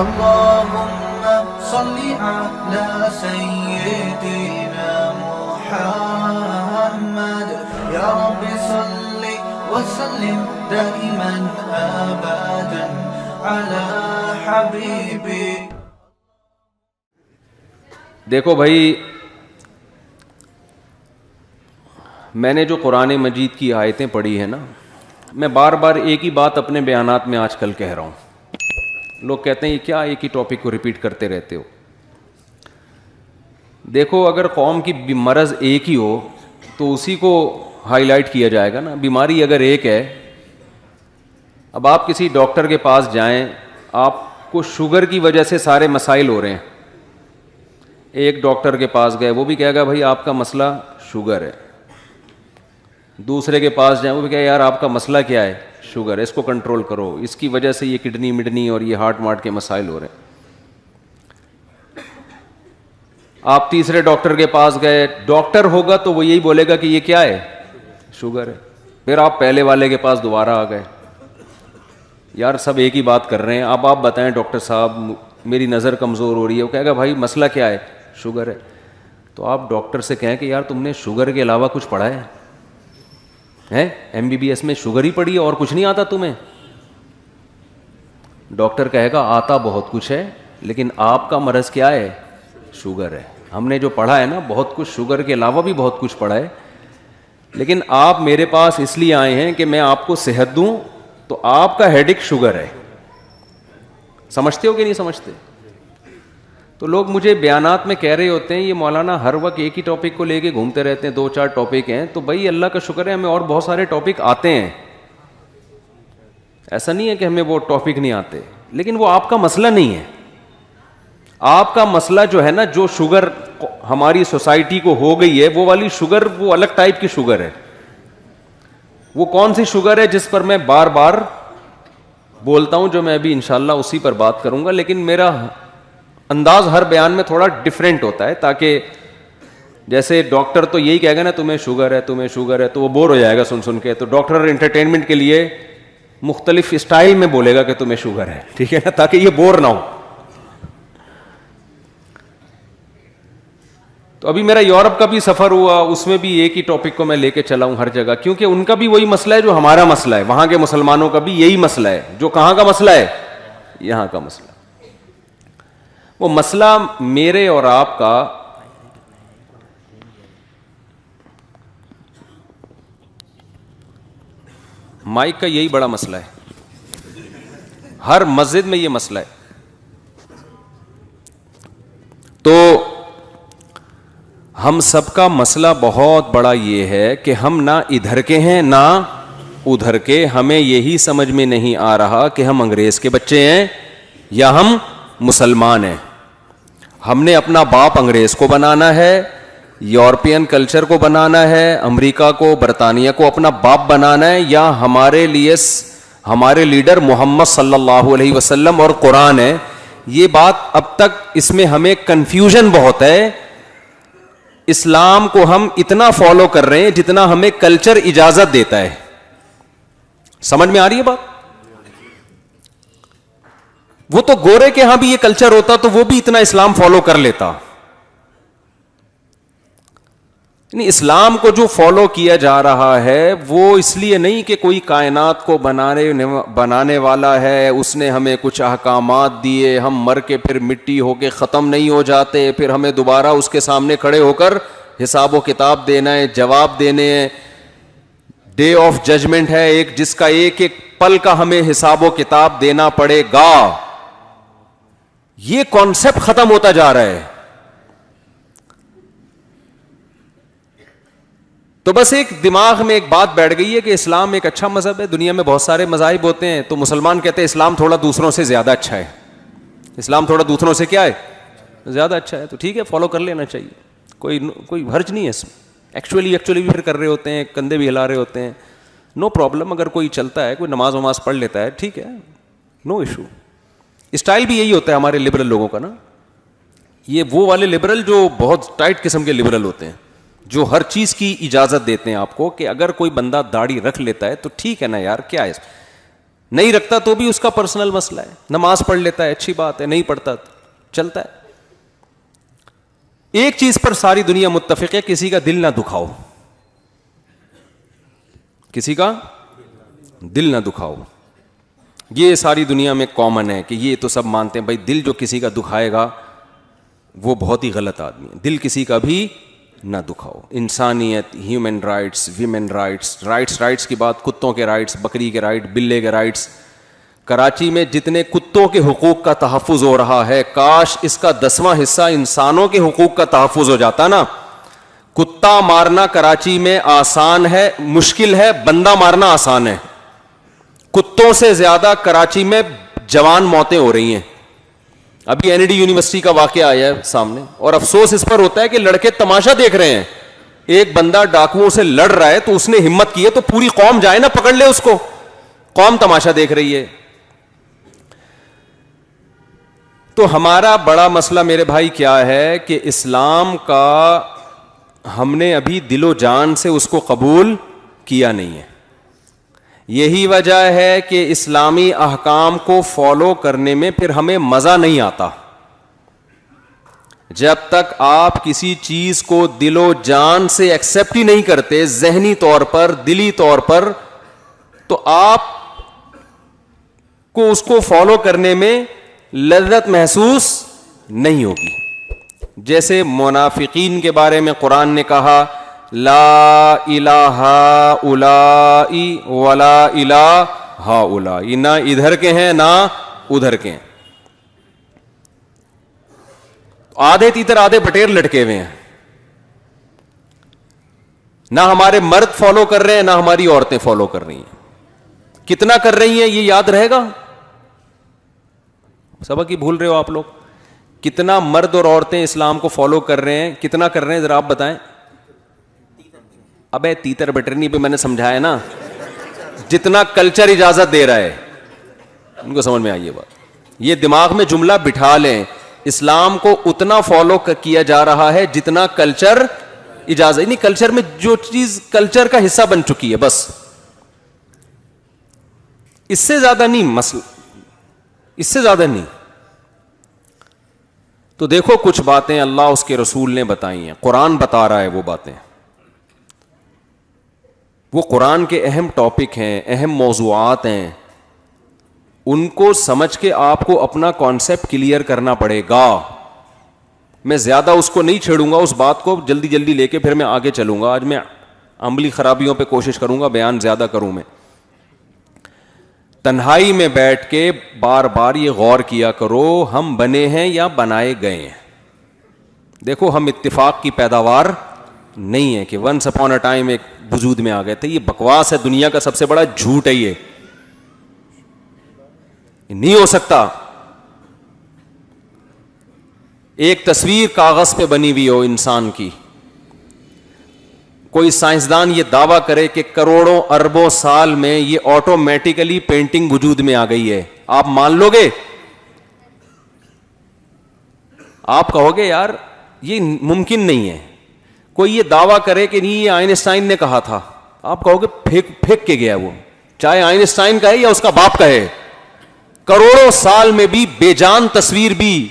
اللهم صل على سيدنا محمد يا رب صل وسلم دائما ابدا على حبيبي. دیکھو بھائی، میں نے جو قرآن مجید کی آیتیں پڑھی ہیں نا، میں بار بار ایک ہی بات اپنے بیانات میں آج کل کہہ رہا ہوں. لوگ کہتے ہیں یہ کیا ایک ہی ٹاپک کو ریپیٹ کرتے رہتے ہو. دیکھو، اگر قوم کی مرض ایک ہی ہو تو اسی کو ہائی لائٹ کیا جائے گا نا. بیماری اگر ایک ہے، اب آپ کسی ڈاکٹر کے پاس جائیں، آپ کو شوگر کی وجہ سے سارے مسائل ہو رہے ہیں. ایک ڈاکٹر کے پاس گئے، وہ بھی کہے گا بھائی آپ کا مسئلہ شوگر ہے. دوسرے کے پاس جائیں، وہ بھی کہے یار آپ کا مسئلہ کیا ہے؟ شوگر ہے، اس کو کنٹرول کرو، اس کی وجہ سے یہ کڈنی مڈنی اور یہ ہارٹ مارٹ کے مسائل ہو رہے ہیں. آپ تیسرے ڈاکٹر کے پاس گئے، ڈاکٹر ہوگا تو وہ یہی بولے گا کہ یہ کیا ہے؟ شوگر ہے. پھر آپ پہلے والے کے پاس دوبارہ آ گئے، یار سب ایک ہی بات کر رہے ہیں، اب آپ بتائیں ڈاکٹر صاحب میری نظر کمزور ہو رہی ہے. وہ کہے گا بھائی مسئلہ کیا ہے؟ شوگر ہے. تو آپ ڈاکٹر سے کہیں کہ یار تم نے شوگر کے علاوہ کچھ پڑھا ہے؟ MBBS میں شوگر ہی پڑھی ہے اور کچھ نہیں آتا تمہیں؟ ڈاکٹر کہے گا آتا بہت کچھ ہے، لیکن آپ کا مرض کیا ہے؟ شوگر ہے. ہم نے جو پڑھا ہے نا بہت کچھ، شوگر کے علاوہ بھی بہت کچھ پڑھا ہے، لیکن آپ میرے پاس اس لیے آئے ہیں کہ میں آپ کو صحت دوں، تو آپ کا ہیڈک شوگر ہے. سمجھتے ہو کہ نہیں سمجھتے؟ تو لوگ مجھے بیانات میں کہہ رہے ہوتے ہیں یہ مولانا ہر وقت ایک ہی ٹاپک کو لے کے گھومتے رہتے ہیں، 2-4 ٹاپک ہیں. تو بھائی اللہ کا شکر ہے ہمیں اور بہت سارے ٹاپک آتے ہیں، ایسا نہیں ہے کہ ہمیں وہ ٹاپک نہیں آتے، لیکن وہ آپ کا مسئلہ نہیں ہے. آپ کا مسئلہ جو ہے نا، جو شوگر ہماری سوسائٹی کو ہو گئی ہے، وہ والی شوگر وہ الگ ٹائپ کی شوگر ہے. وہ کون سی شوگر ہے جس پر میں بار بار بولتا ہوں، جو میں ابھی انشاءاللہ اسی پر بات کروں گا، لیکن میرا انداز ہر بیان میں تھوڑا ڈیفرنٹ ہوتا ہے، تاکہ جیسے ڈاکٹر تو یہی کہے گا نا تمہیں شوگر ہے تمہیں شوگر ہے، تو وہ بور ہو جائے گا سن کے. تو ڈاکٹر انٹرٹینمنٹ کے لیے مختلف اسٹائل میں بولے گا کہ تمہیں شوگر ہے، ٹھیک ہے نا، تاکہ یہ بور نہ ہو. تو ابھی میرا یورپ کا بھی سفر ہوا، اس میں بھی ایک ہی ٹاپک کو میں لے کے چلا ہوں ہر جگہ، کیونکہ ان کا بھی وہی مسئلہ ہے جو ہمارا مسئلہ ہے. وہاں کے مسلمانوں کا بھی یہی مسئلہ ہے. جو کہاں کا مسئلہ ہے؟ یہاں کا مسئلہ. وہ مسئلہ میرے اور آپ کا مائک کا یہی بڑا مسئلہ ہے. ہر مسجد میں یہ مسئلہ ہے. تو ہم سب کا مسئلہ بہت بڑا یہ ہے کہ ہم نہ ادھر کے ہیں نہ ادھر کے. ہمیں یہی سمجھ میں نہیں آ رہا کہ ہم انگریز کے بچے ہیں یا ہم مسلمان ہیں. ہم نے اپنا باپ انگریز کو بنانا ہے، یورپین کلچر کو بنانا ہے، امریکہ کو برطانیہ کو اپنا باپ بنانا ہے، یا ہمارے لیے ہمارے لیڈر محمد صلی اللہ علیہ وسلم اور قرآن ہے. یہ بات اب تک اس میں ہمیں کنفیوژن بہت ہے. اسلام کو ہم اتنا فالو کر رہے ہیں جتنا ہمیں کلچر اجازت دیتا ہے. سمجھ میں آ رہی ہے بات؟ وہ تو گورے کے ہاں بھی یہ کلچر ہوتا تو وہ بھی اتنا اسلام فالو کر لیتا. یعنی اسلام کو جو فالو کیا جا رہا ہے وہ اس لیے نہیں کہ کوئی کائنات کو بنانے والا ہے، اس نے ہمیں کچھ احکامات دیے، ہم مر کے پھر مٹی ہو کے ختم نہیں ہو جاتے، پھر ہمیں دوبارہ اس کے سامنے کھڑے ہو کر حساب و کتاب دینا ہے، جواب دینے ہیں. ڈے آف ججمنٹ ہے ایک، جس کا ایک ایک پل کا ہمیں حساب و کتاب دینا پڑے گا. یہ کانسیپٹ ختم ہوتا جا رہا ہے. تو بس ایک دماغ میں ایک بات بیٹھ گئی ہے کہ اسلام ایک اچھا مذہب ہے. دنیا میں بہت سارے مذاہب ہوتے ہیں، تو مسلمان کہتے ہیں اسلام تھوڑا دوسروں سے زیادہ اچھا ہے. اسلام تھوڑا دوسروں سے کیا ہے؟ زیادہ اچھا ہے. تو ٹھیک ہے، فالو کر لینا چاہیے، کوئی حرج نہیں ہے اس میں. ایکچولی بھی پھر کر رہے ہوتے ہیں، کندھے بھی ہلا رہے ہوتے ہیں، نو پرابلم. اگر کوئی چلتا ہے، کوئی نماز وماز پڑھ لیتا ہے، ٹھیک ہے، نو ایشو. اسٹائل بھی یہی ہوتا ہے ہمارے لبرل لوگوں کا نا. یہ وہ والے لبرل جو بہت ٹائٹ قسم کے لبرل ہوتے ہیں، جو ہر چیز کی اجازت دیتے ہیں آپ کو کہ اگر کوئی بندہ داڑھی رکھ لیتا ہے تو ٹھیک ہے نا یار، کیا ہے نہیں رکھتا تو بھی اس کا پرسنل مسئلہ ہے. نماز پڑھ لیتا ہے اچھی بات ہے, نہیں پڑھتا چلتا ہے. ایک چیز پر ساری دنیا متفق ہے, کسی کا دل نہ دکھاؤ, کسی کا دل نہ دکھاؤ. یہ ساری دنیا میں کامن ہے کہ یہ تو سب مانتے ہیں بھائی دل جو کسی کا دکھائے گا وہ بہت ہی غلط آدمی ہے. دل کسی کا بھی نہ دکھاؤ. انسانیت, ہیومن رائٹس, ویمن رائٹس کی بات, کتوں کے رائٹس, بکری کے رائٹ, بلے کے رائٹس. کراچی میں جتنے کتوں کے حقوق کا تحفظ ہو رہا ہے, کاش اس کا 10واں حصہ انسانوں کے حقوق کا تحفظ ہو جاتا نا. کتا مارنا کراچی میں آسان ہے, مشکل ہے, بندہ مارنا آسان ہے. کتوں سے زیادہ کراچی میں جوان موتیں ہو رہی ہیں. ابھی این ڈی یونیورسٹی کا واقعہ آیا ہے سامنے, اور افسوس اس پر ہوتا ہے کہ لڑکے تماشا دیکھ رہے ہیں. ایک بندہ ڈاکوؤں سے لڑ رہا ہے تو اس نے ہمت کی ہے تو پوری قوم جائے نا پکڑ لے اس کو, قوم تماشا دیکھ رہی ہے. تو ہمارا بڑا مسئلہ میرے بھائی کیا ہے کہ اسلام کا ہم نے ابھی دل و جان سے اس کو قبول کیا نہیں ہے. یہی وجہ ہے کہ اسلامی احکام کو فالو کرنے میں پھر ہمیں مزہ نہیں آتا. جب تک آپ کسی چیز کو دل و جان سے ایکسپٹ ہی نہیں کرتے, ذہنی طور پر, دلی طور پر, تو آپ کو اس کو فالو کرنے میں لذت محسوس نہیں ہوگی. جیسے منافقین کے بارے میں قرآن نے کہا لا الہ اولائی ولا الہ ہؤلائی, نہ ادھر کے ہیں نہ ادھر کے ہیں. آدھے تیتر آدھے بٹیر لٹکے ہوئے ہیں. نہ ہمارے مرد فالو کر رہے ہیں نہ ہماری عورتیں فالو کر رہی ہیں. کتنا کر رہی ہیں یہ یاد رہے گا؟ سبق ہی بھول رہے ہو آپ لوگ. کتنا مرد اور عورتیں اسلام کو فالو کر رہے ہیں, کتنا کر رہے ہیں ذرا آپ بتائیں. ابے تیتر بٹرنی پہ میں نے سمجھایا نا, جتنا کلچر اجازت دے رہا ہے. ان کو سمجھ میں آئی یہ بات, یہ دماغ میں جملہ بٹھا لیں. اسلام کو اتنا فالو کیا جا رہا ہے جتنا کلچر اجازت, نہیں کلچر میں جو چیز کلچر کا حصہ بن چکی ہے بس, اس سے زیادہ نہیں مسئلہ, اس سے زیادہ نہیں. تو دیکھو کچھ باتیں اللہ اس کے رسول نے بتائی ہیں, قرآن بتا رہا ہے وہ باتیں. وہ قرآن کے اہم ٹاپک ہیں, اہم موضوعات ہیں, ان کو سمجھ کے آپ کو اپنا کانسیپٹ کلیئر کرنا پڑے گا. میں زیادہ اس کو نہیں چھیڑوں گا, اس بات کو جلدی جلدی لے کے پھر میں آگے چلوں گا. آج میں عملی خرابیوں پہ کوشش کروں گا, بیان زیادہ کروں میں. تنہائی میں بیٹھ کے بار بار یہ غور کیا کرو, ہم بنے ہیں یا بنائے گئے ہیں. دیکھو ہم اتفاق کی پیداوار نہیں ہے کہ ونس اپون اے ٹائم ایک وجود میں آ گئے تھے. یہ بکواس ہے, دنیا کا سب سے بڑا جھوٹ ہے. یہ نہیں ہو سکتا. ایک تصویر کاغذ پہ بنی ہوئی ہو انسان کی, کوئی سائنسدان یہ دعویٰ کرے کہ کروڑوں اربوں سال میں یہ آٹومیٹیکلی پینٹنگ وجود میں آ گئی ہے, آپ مان لو گے؟ آپ کہو گے یار یہ ممکن نہیں ہے. کوئی یہ دعویٰ کرے کہ نہیں یہ آئنسٹائن نے کہا تھا, آپ کہو گے پھینک کے گیا وہ, چاہے آئنسٹائن کا ہے یا اس کا باپ کا ہے. کروڑوں سال میں بھی بے جان تصویر بھی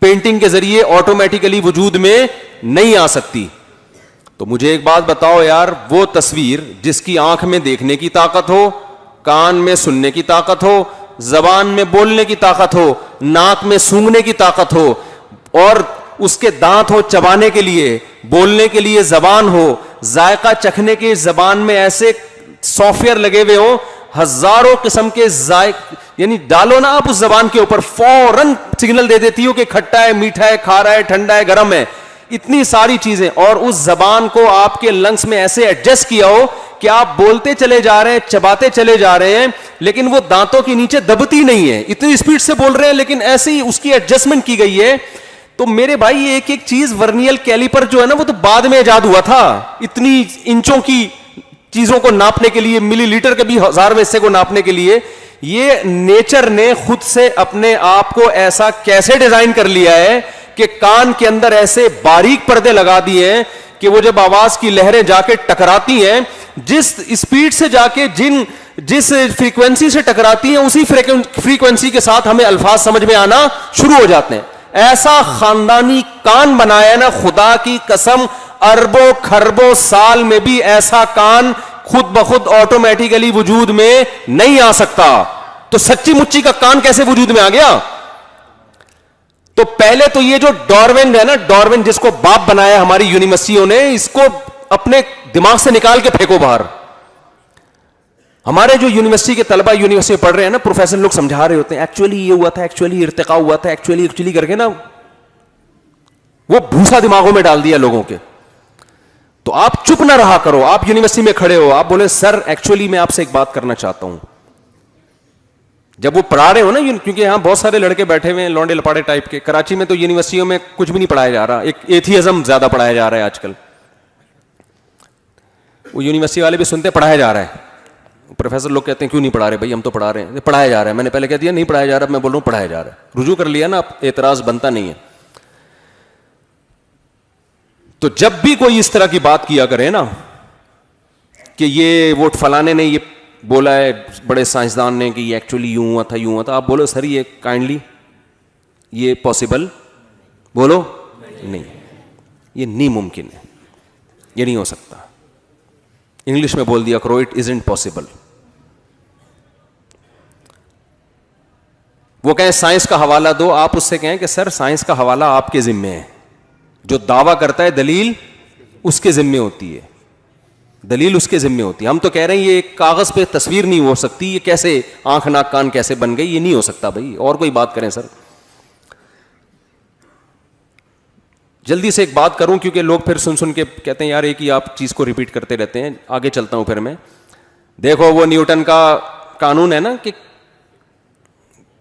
پینٹنگ کے ذریعے آٹومیٹیکلی وجود میں نہیں آ سکتی. تو مجھے ایک بات بتاؤ یار, وہ تصویر جس کی آنکھ میں دیکھنے کی طاقت ہو, کان میں سننے کی طاقت ہو, زبان میں بولنے کی طاقت ہو, ناک میں سونگھنے کی طاقت ہو, اور اس کے دانت ہو چبانے کے لیے, بولنے کے لیے زبان ہو, ذائقہ چکھنے کے زبان میں ایسے سافٹ ویئر لگے ہوئے ہوں, ہزاروں قسم کے ذائقے, یعنی ڈالو نا آپ اس زبان کے اوپر فوراً سگنل دے دیتی ہو کہ کھٹا ہے, میٹھا ہے, کھارا ہے, ٹھنڈا ہے, گرم ہے, اتنی ساری چیزیں. اور اس زبان کو آپ کے لنگس میں ایسے ایڈجسٹ کیا ہو کہ آپ بولتے چلے جا رہے ہیں, چباتے چلے جا رہے ہیں, لیکن وہ دانتوں کے نیچے دبتی نہیں ہے. اتنی اسپیڈ سے بول رہے ہیں لیکن ایسے ہی اس کی ایڈجسٹمنٹ کی گئی ہے. تو میرے بھائی ایک ایک چیز, ورنیل کیلیپر جو ہے نا وہ تو بعد میں ایجاد ہوا تھا. اتنی انچوں کی چیزوں کو ناپنے کے لیے, ملی لیٹر کے بھی 1000 حصے کو ناپنے کے لیے, یہ نیچر نے خود سے اپنے آپ کو ایسا کیسے ڈیزائن کر لیا ہے کہ کان کے اندر ایسے باریک پردے لگا دیے ہیں کہ وہ جب آواز کی لہریں جا کے ٹکراتی ہیں, جس اسپیڈ سے جا کے جن جس فریکوینسی سے ٹکراتی ہیں اسی فریکوینسی کے ساتھ ہمیں الفاظ سمجھ میں آنا شروع ہو جاتے ہیں. ایسا خاندانی کان بنایا نا خدا کی قسم, اربوں کھربوں سال میں بھی ایسا کان خود بخود آٹومیٹیکلی وجود میں نہیں آ سکتا. تو سچی مچی کا کان کیسے وجود میں آ گیا؟ تو پہلے تو یہ جو ڈاروین ہے نا, ڈاروین جس کو باپ بنایا ہماری یونیورسٹیوں نے, اس کو اپنے دماغ سے نکال کے پھینکو باہر. ہمارے جو یونیورسٹی کے طلبہ یونیورسٹی میں پڑھ رہے ہیں نا, پروفیسر لوگ سمجھا رہے ہوتے ہیں ایکچولی یہ ہوا تھا, ایکچولی ارتقاء ہوا تھا, ایکچولی کر کے نا وہ بھوسا دماغوں میں ڈال دیا لوگوں کے. تو آپ چپ نہ رہا کرو. آپ یونیورسٹی میں کھڑے ہو, آپ بولے سر ایکچولی میں آپ سے ایک بات کرنا چاہتا ہوں. جب وہ پڑھا رہے ہو نا, کیونکہ یہاں بہت سارے لڑکے بیٹھے ہوئے ہیں لونڈے لپاڑے ٹائپ کے. کراچی میں تو یونیورسٹیوں میں کچھ بھی نہیں پڑھایا جا رہا, ایک ایتھیزم زیادہ پڑھایا جا رہا ہے آج کل. وہ یونیورسٹی والے بھی سنتے پڑھایا جا رہا ہے. پروفیسر لوگ کہتے ہیں کیوں نہیں پڑھا رہے بھائی, ہم تو پڑھا رہے ہیں. پڑھایا جا رہا ہے. میں نے پہلے کہہ دیا نہیں پڑھایا جا رہا, میں بول رہا ہوں پڑھایا جا رہا ہے. رجوع کر لیا نا, اب اعتراض بنتا نہیں ہے. تو جب بھی کوئی اس طرح کی بات کیا کرے نا کہ یہ وہ فلانے نے یہ بولا ہے, بڑے سائنسدان نے, کہ یہ ایکچولی یوں ہوا تھا, آپ بولو سر یہ کائنڈلی یہ پاسبل, بولو نہیں, یہ نہیں ممکن ہے, یہ نہیں ہو سکتا. انگلش میں بول دیا کرو اٹ ازنٹ پاسبل. وہ کہیں سائنس کا حوالہ دو, آپ اس سے کہیں کہ سر سائنس کا حوالہ آپ کے ذمے ہے. جو دعویٰ کرتا ہے دلیل اس کے ذمے ہوتی ہے, دلیل اس کے ذمے ہوتی ہے. ہم تو کہہ رہے ہیں یہ ایک کاغذ پہ تصویر نہیں ہو سکتی, یہ کیسے آنکھ ناک کان کیسے بن گئی, یہ نہیں ہو سکتا بھائی. اور کوئی بات کریں سر. جلدی سے ایک بات کروں کیونکہ لوگ پھر سن کے کہتے ہیں یار ایک ہی آپ چیز کو ریپیٹ کرتے رہتے ہیں. آگے چلتا ہوں پھر میں. دیکھو وہ نیوٹن کا قانون ہے نا کہ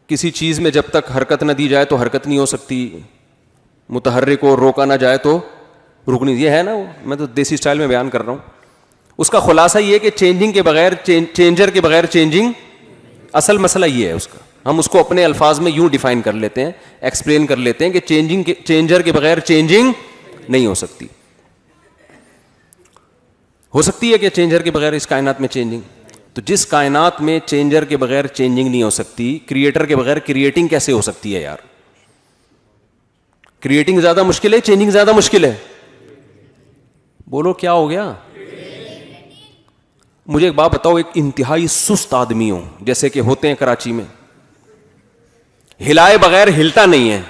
کسی چیز میں جب تک حرکت نہ دی جائے تو حرکت نہیں ہو سکتی, متحرک کو روکا نہ جائے تو رک نہیں. یہ ہے نا, میں تو دیسی اسٹائل میں بیان کر رہا ہوں. اس کا خلاصہ یہ کہ چینجنگ کے بغیر, چینجر کے بغیر چینجنگ, اصل مسئلہ یہ ہے اس کا. ہم اس کو اپنے الفاظ میں یوں ڈیفائن کر لیتے ہیں, ایکسپلین کر لیتے ہیں کہ چینجر کے بغیر چینجنگ نہیں ہو سکتی. ہو سکتی ہے کہ چینجر کے بغیر اس کائنات میں چینجنگ. تو جس کائنات میں چینجر کے بغیر چینجنگ نہیں ہو سکتی, کریٹر کے بغیر کریٹنگ کیسے ہو سکتی ہے یار؟ کریٹنگ زیادہ مشکل ہے, چینجنگ زیادہ مشکل ہے؟ بولو کیا ہو گیا؟ مجھے ایک بات بتاؤ, ایک انتہائی سست آدمی ہو جیسے کہ ہوتے ہیں کراچی میں, ہلائے بغیر ہلتا نہیں ہے.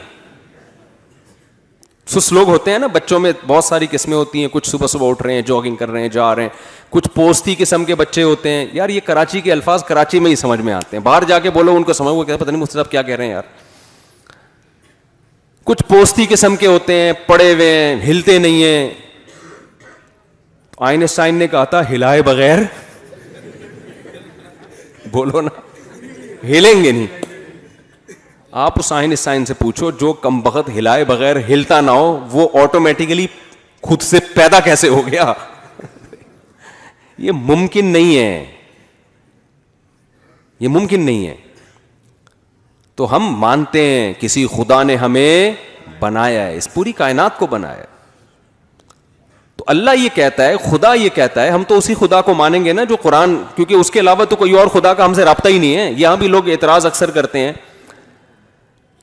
سست لوگ ہوتے ہیں نا, بچوں میں بہت ساری قسمیں ہوتی ہیں. کچھ صبح صبح اٹھ رہے ہیں, جاگنگ کر رہے ہیں, جا رہے ہیں. کچھ پوستی قسم کے بچے ہوتے ہیں. یار یہ کراچی کے الفاظ کراچی میں ہی سمجھ میں آتے ہیں, باہر جا کے بولو ان کو سمجھ وہ پتہ نہیں مجھ سے صاحب کیا کہہ رہے ہیں یار. کچھ پوستی قسم کے ہوتے ہیں, پڑے ہوئے ہیں, ہلتے نہیں ہیں. آئنسٹائن نے کہا تھا ہلائے بغیر بولو نا, ہلیں گے نہیں. آپ اس آئنسٹائن سے پوچھو جو کم بخت ہلائے بغیر ہلتا نہ ہو, وہ آٹومیٹیکلی خود سے پیدا کیسے ہو گیا؟ یہ ممکن نہیں ہے, یہ ممکن نہیں ہے. تو ہم مانتے ہیں کسی خدا نے ہمیں بنایا ہے, اس پوری کائنات کو بنایا ہے. تو اللہ یہ کہتا ہے, خدا یہ کہتا ہے, ہم تو اسی خدا کو مانیں گے نا جو قرآن, کیونکہ اس کے علاوہ تو کوئی اور خدا کا ہم سے رابطہ ہی نہیں ہے. یہاں بھی لوگ اعتراض اکثر کرتے ہیں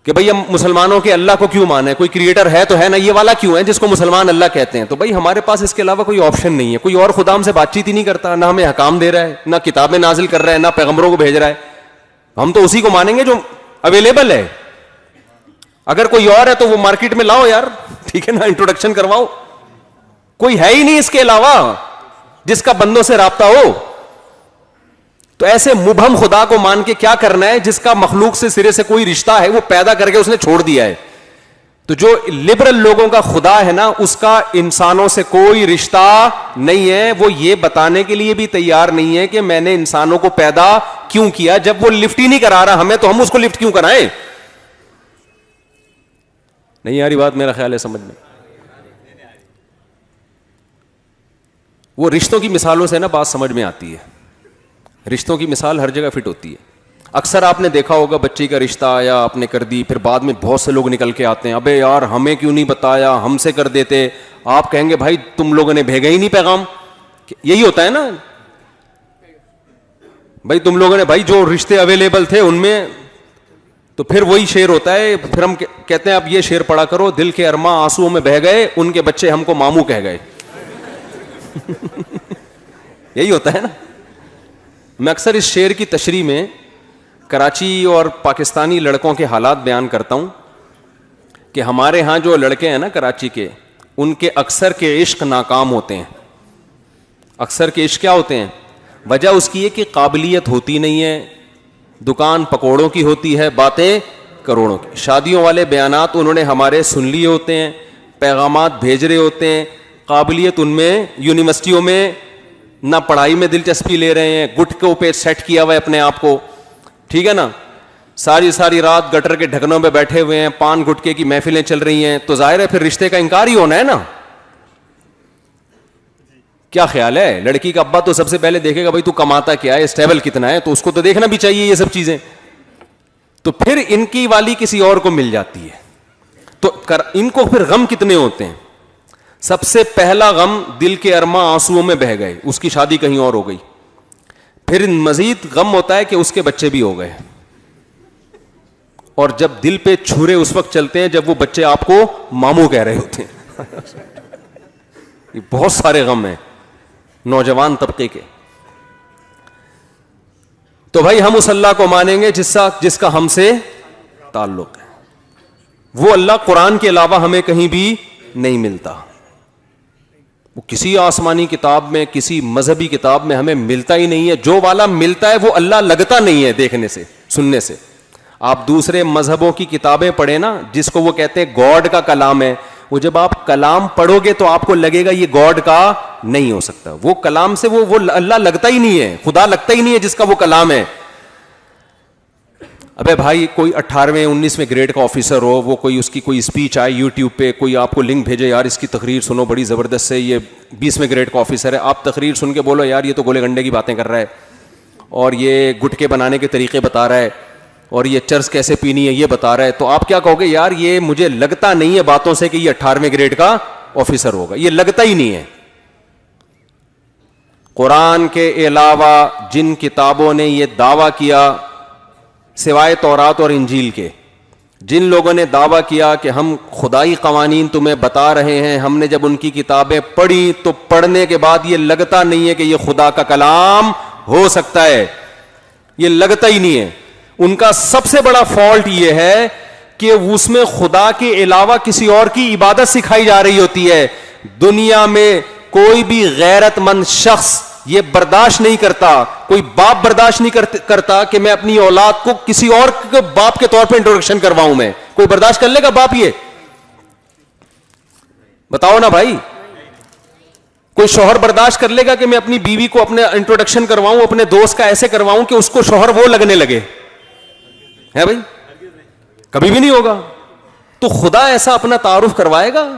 کہ بھئی ہم مسلمانوں کے اللہ کو کیوں مانے, کوئی کریٹر ہے تو ہے نا, یہ والا کیوں ہے جس کو مسلمان اللہ کہتے ہیں. تو بھئی ہمارے پاس اس کے علاوہ کوئی آپشن نہیں ہے. کوئی اور خدا ہم سے بات چیت ہی نہیں کرتا, نہ ہمیں احکام دے رہا ہے, نہ کتابیں نازل کر رہا ہے, نہ پیغمبروں کو بھیج رہا ہے. ہم تو اسی کو مانیں گے جو اویلیبل ہے. اگر کوئی اور ہے تو وہ مارکیٹ میں لاؤ یار, ٹھیک ہے نا, انٹروڈکشن کرواؤ. کوئی ہے ہی نہیں اس کے علاوہ جس کا بندوں سے رابطہ ہو. تو ایسے مبہم خدا کو مان کے کیا کرنا ہے جس کا مخلوق سے سرے سے کوئی رشتہ ہے, وہ پیدا کر کے اس نے چھوڑ دیا ہے. تو جو لبرل لوگوں کا خدا ہے نا, اس کا انسانوں سے کوئی رشتہ نہیں ہے. وہ یہ بتانے کے لیے بھی تیار نہیں ہے کہ میں نے انسانوں کو پیدا کیوں کیا, جب وہ لفٹ ہی نہیں کرا رہا ہمیں, تو ہم اس کو لفٹ کیوں کرائیں؟ نہیں آ رہی بات میرا خیال ہے سمجھ میں. وہ رشتوں کی مثالوں سے نا بات سمجھ میں آتی ہے. رشتوں کی مثال ہر جگہ فٹ ہوتی ہے. اکثر آپ نے دیکھا ہوگا بچی کا رشتہ آیا, آپ نے کر دی, پھر بعد میں بہت سے لوگ نکل کے آتے ہیں, ابے یار ہمیں کیوں نہیں بتایا, ہم سے کر دیتے. آپ کہیں گے بھائی تم لوگوں نے بھیجا ہی نہیں پیغام. یہی ہوتا ہے نا بھائی تم لوگوں نے بھائی جو رشتے اویلیبل تھے ان میں تو پھر وہی شعر ہوتا ہے. پھر ہم کہتے ہیں اب یہ شعر پڑھا کرو, دل کے ارماں آنسوؤں میں بہہ گئے, ان کے بچے ہم کو ماموں کہہ گئے. یہی ہوتا ہے نا. میں اکثر اس شعر کی تشریح میں کراچی اور پاکستانی لڑکوں کے حالات بیان کرتا ہوں کہ ہمارے ہاں جو لڑکے ہیں نا کراچی کے, ان کے اکثر کے عشق ناکام ہوتے ہیں. اکثر کے عشق کیا ہوتے ہیں؟ وجہ اس کی ہے کہ قابلیت ہوتی نہیں ہے, دکان پکوڑوں کی ہوتی ہے, باتیں کروڑوں کی. شادیوں والے بیانات انہوں نے ہمارے سن لیے ہوتے ہیں, پیغامات بھیج رہے ہوتے ہیں, قابلیت ان میں یونیورسٹیوں میں نہ پڑھائی میں دلچسپی لے رہے ہیں, گٹکوں پہ سیٹ کیا ہوا ہے اپنے آپ کو, ٹھیک ہے نا, ساری رات گٹر کے ڈھکنوں پہ بیٹھے ہوئے ہیں, پان گٹکے کی محفلیں چل رہی ہیں, تو ظاہر ہے پھر رشتے کا انکار ہی ہونا ہے نا. کیا خیال ہے؟ لڑکی کا ابا تو سب سے پہلے دیکھے گا بھائی تو کماتا کیا ہے, اسٹیبل کتنا ہے, تو اس کو تو دیکھنا بھی چاہیے یہ سب چیزیں. تو پھر ان کی والی کسی اور کو مل جاتی ہے, تو ان کو پھر غم کتنے ہوتے ہیں. سب سے پہلا غم دل کے ارماں آنسوؤں میں بہہ گئے, اس کی شادی کہیں اور ہو گئی. پھر مزید غم ہوتا ہے کہ اس کے بچے بھی ہو گئے, اور جب دل پہ چھرے اس وقت چلتے ہیں جب وہ بچے آپ کو ماموں کہہ رہے ہوتے ہیں. یہ بہت سارے غم ہیں نوجوان طبقے کے. تو بھائی ہم اس اللہ کو مانیں گے جس کا ہم سے تعلق ہے. وہ اللہ قرآن کے علاوہ ہمیں کہیں بھی نہیں ملتا. وہ کسی آسمانی کتاب میں, کسی مذہبی کتاب میں ہمیں ملتا ہی نہیں ہے. جو والا ملتا ہے وہ اللہ لگتا نہیں ہے دیکھنے سے سننے سے. آپ دوسرے مذہبوں کی کتابیں پڑھیں نا, جس کو وہ کہتے ہیں گاڈ کا کلام ہے, وہ جب آپ کلام پڑھو گے تو آپ کو لگے گا یہ گاڈ کا نہیں ہو سکتا. وہ کلام سے وہ اللہ لگتا ہی نہیں ہے, خدا لگتا ہی نہیں ہے جس کا وہ کلام ہے. ابے بھائی کوئی 18ویں 19ویں گریڈ کا آفیسر ہو, وہ کوئی اس کی کوئی اسپیچ آئے یوٹیوب پہ, کوئی آپ کو لنک بھیجے یار اس کی تقریر سنو بڑی زبردست ہے, یہ 20ویں گریڈ کا آفیسر ہے, آپ تقریر سن کے بولو یار یہ تو گولے گنڈے کی باتیں کر رہا ہے, اور یہ گٹکے بنانے کے طریقے بتا رہا ہے, اور یہ چرس کیسے پینی ہے یہ بتا رہا ہے, تو آپ کیا کہو گے؟ یار یہ مجھے لگتا نہیں ہے باتوں سے کہ یہ 18ویں گریڈ کا آفیسر ہوگا, یہ لگتا ہی نہیں ہے. قرآن کے علاوہ جن کتابوں نے یہ دعویٰ کیا, سوائے تورات اور انجیل کے, جن لوگوں نے دعویٰ کیا کہ ہم خدائی قوانین تمہیں بتا رہے ہیں, ہم نے جب ان کی کتابیں پڑھی تو پڑھنے کے بعد یہ لگتا نہیں ہے کہ یہ خدا کا کلام ہو سکتا ہے, یہ لگتا ہی نہیں ہے. ان کا سب سے بڑا فالٹ یہ ہے کہ اس میں خدا کے علاوہ کسی اور کی عبادت سکھائی جا رہی ہوتی ہے. دنیا میں کوئی بھی غیرت مند شخص یہ برداشت نہیں کرتا, کوئی باپ برداشت نہیں کرتا کہ میں اپنی اولاد کو کسی اور کے باپ کے طور پہ انٹروڈکشن کرواؤں. میں کوئی برداشت کر لے گا باپ؟ یہ بتاؤ نا بھائی. کوئی شوہر برداشت کر لے گا کہ میں اپنی بیوی کو اپنے انٹروڈکشن کرواؤں, اپنے دوست کا ایسے کرواؤں کہ اس کو شوہر وہ لگنے لگے؟ ہے بھائی, کبھی بھی نہیں ہوگا. تو خدا ایسا اپنا تعارف کروائے گا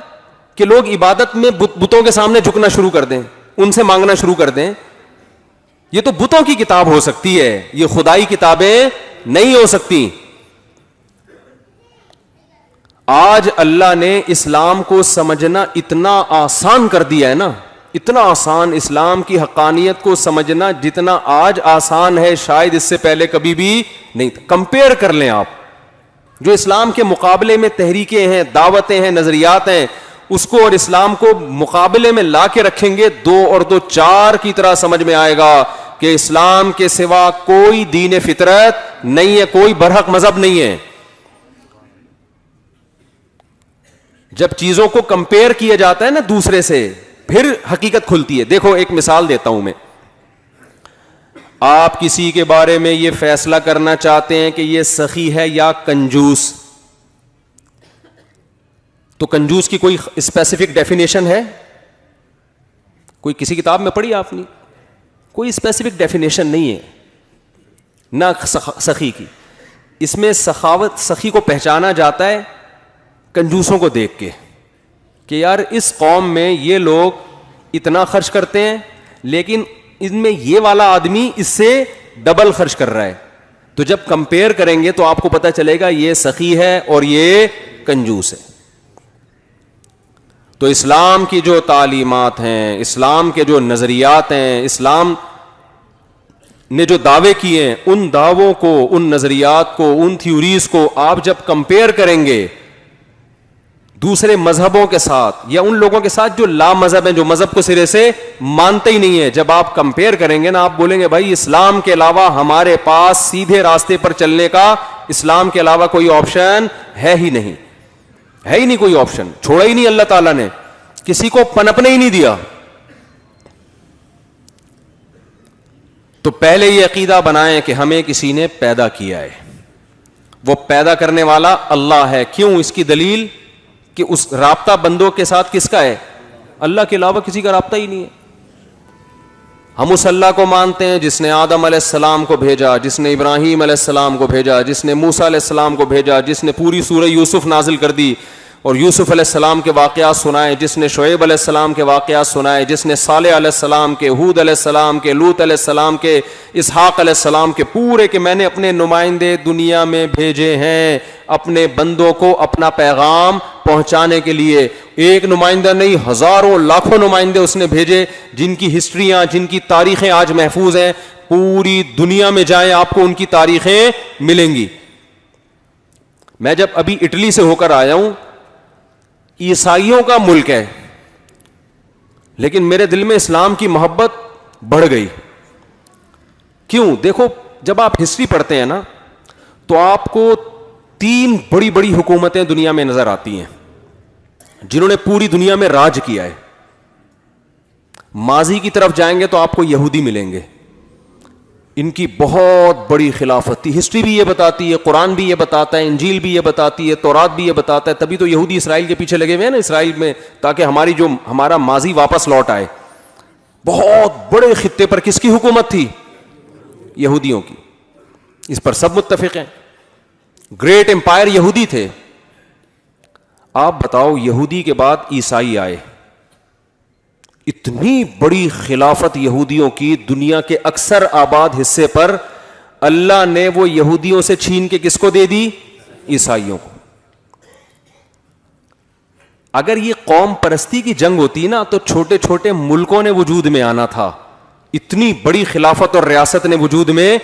کہ لوگ عبادت میں بتوں کے سامنے جھکنا شروع کر دیں, ان سے مانگنا شروع کر دیں. یہ تو بتوں کی کتاب ہو سکتی ہے, یہ خدائی کتابیں نہیں ہو سکتی. آج اللہ نے اسلام کو سمجھنا اتنا آسان کر دیا ہے نا, اتنا آسان. اسلام کی حقانیت کو سمجھنا جتنا آج آسان ہے شاید اس سے پہلے کبھی بھی نہیں تھا. کمپیئر کر لیں آپ, جو اسلام کے مقابلے میں تحریکیں ہیں, دعوتیں ہیں, نظریات ہیں, اس کو اور اسلام کو مقابلے میں لا کے رکھیں گے, 2 اور 2 4 کی طرح سمجھ میں آئے گا کہ اسلام کے سوا کوئی دین فطرت نہیں ہے, کوئی برحق مذہب نہیں ہے. جب چیزوں کو کمپیئر کیا جاتا ہے نا دوسرے سے, پھر حقیقت کھلتی ہے. دیکھو ایک مثال دیتا ہوں میں. آپ کسی کے بارے میں یہ فیصلہ کرنا چاہتے ہیں کہ یہ سخی ہے یا کنجوس, تو کنجوس کی کوئی اسپیسیفک ڈیفینیشن ہے؟ کوئی کسی کتاب میں پڑھی آپ نے؟ کوئی اسپیسیفک ڈیفینیشن نہیں ہے نہ سخی کی. اس میں سخاوت, سخی کو پہچانا جاتا ہے کنجوسوں کو دیکھ کے کہ یار اس قوم میں یہ لوگ اتنا خرچ کرتے ہیں لیکن ان میں یہ والا آدمی اس سے ڈبل خرچ کر رہا ہے. تو جب کمپیئر کریں گے تو آپ کو پتہ چلے گا یہ سخی ہے اور یہ کنجوس ہے. تو اسلام کی جو تعلیمات ہیں, اسلام کے جو نظریات ہیں, اسلام نے جو دعوے کیے ہیں ان دعووں کو, ان نظریات کو, ان تھیوریز کو آپ جب کمپیئر کریں گے دوسرے مذہبوں کے ساتھ یا ان لوگوں کے ساتھ جو لا مذہب ہیں, جو مذہب کو سرے سے مانتے ہی نہیں ہے, جب آپ کمپیئر کریں گے نا آپ بولیں گے بھائی اسلام کے علاوہ ہمارے پاس سیدھے راستے پر چلنے کا اسلام کے علاوہ کوئی آپشن ہے ہی نہیں, ہے ہی نہیں کوئی آپشن, چھوڑا ہی نہیں اللہ تعالیٰ نے, کسی کو پنپنے ہی نہیں دیا. تو پہلے یہ عقیدہ بنائیں کہ ہمیں کسی نے پیدا کیا ہے, وہ پیدا کرنے والا اللہ ہے. کیوں؟ اس کی دلیل کہ اس رابطہ بندوں کے ساتھ کس کا ہے؟ اللہ کے علاوہ کسی کا رابطہ ہی نہیں ہے. ہم اس اللہ کو مانتے ہیں جس نے آدم علیہ السلام کو بھیجا, جس نے ابراہیم علیہ السلام کو بھیجا, جس نے موسیٰ علیہ السلام کو بھیجا, جس نے پوری سورہ یوسف نازل کر دی اور یوسف علیہ السلام کے واقعات سنائے, جس نے شعیب علیہ السلام کے واقعات سنائے, جس نے صالح علیہ السلام کے, ہود علیہ السلام کے, لوط علیہ السلام کے, اسحاق علیہ السلام کے, پورے کہ میں نے اپنے نمائندے دنیا میں بھیجے ہیں اپنے بندوں کو اپنا پیغام پہنچانے کے لیے. ایک نمائندہ نہیں, ہزاروں لاکھوں نمائندے اس نے بھیجے جن کی ہسٹریاں, جن کی تاریخیں آج محفوظ ہیں. پوری دنیا میں جائیں آپ کو ان کی تاریخیں ملیں گی. میں جب ابھی اٹلی سے ہو کر آیا ہوں, عیسائیوں کا ملک ہے لیکن میرے دل میں اسلام کی محبت بڑھ گئی. کیوں؟ دیکھو جب آپ ہسٹری پڑھتے ہیں نا تو آپ کو 3 بڑی بڑی حکومتیں دنیا میں نظر آتی ہیں جنہوں نے پوری دنیا میں راج کیا ہے. ماضی کی طرف جائیں گے تو آپ کو یہودی ملیں گے, ان کی بہت بڑی خلافت تھی. ہسٹری بھی یہ بتاتی ہے, قرآن بھی یہ بتاتا ہے, انجیل بھی یہ بتاتی ہے, تورات بھی یہ بتاتا ہے. تبھی تو یہودی اسرائیل کے پیچھے لگے ہوئے ہیں نا اسرائیل میں, تاکہ ہمارا ماضی واپس لوٹ آئے. بہت بڑے خطے پر کس کی حکومت تھی؟ یہودیوں کی. اس پر سب متفق ہیں. گریٹ امپائر یہودی تھے. آپ بتاؤ یہودی کے بعد عیسائی آئے, اتنی بڑی خلافت یہودیوں کی دنیا کے اکثر آباد حصے پر, اللہ نے وہ یہودیوں سے چھین کے کس کو دے دی؟ عیسائیوں کو. اگر یہ قوم پرستی کی جنگ ہوتی نا تو چھوٹے چھوٹے ملکوں نے وجود میں آنا تھا, اتنی بڑی خلافت اور ریاست نے وجود میں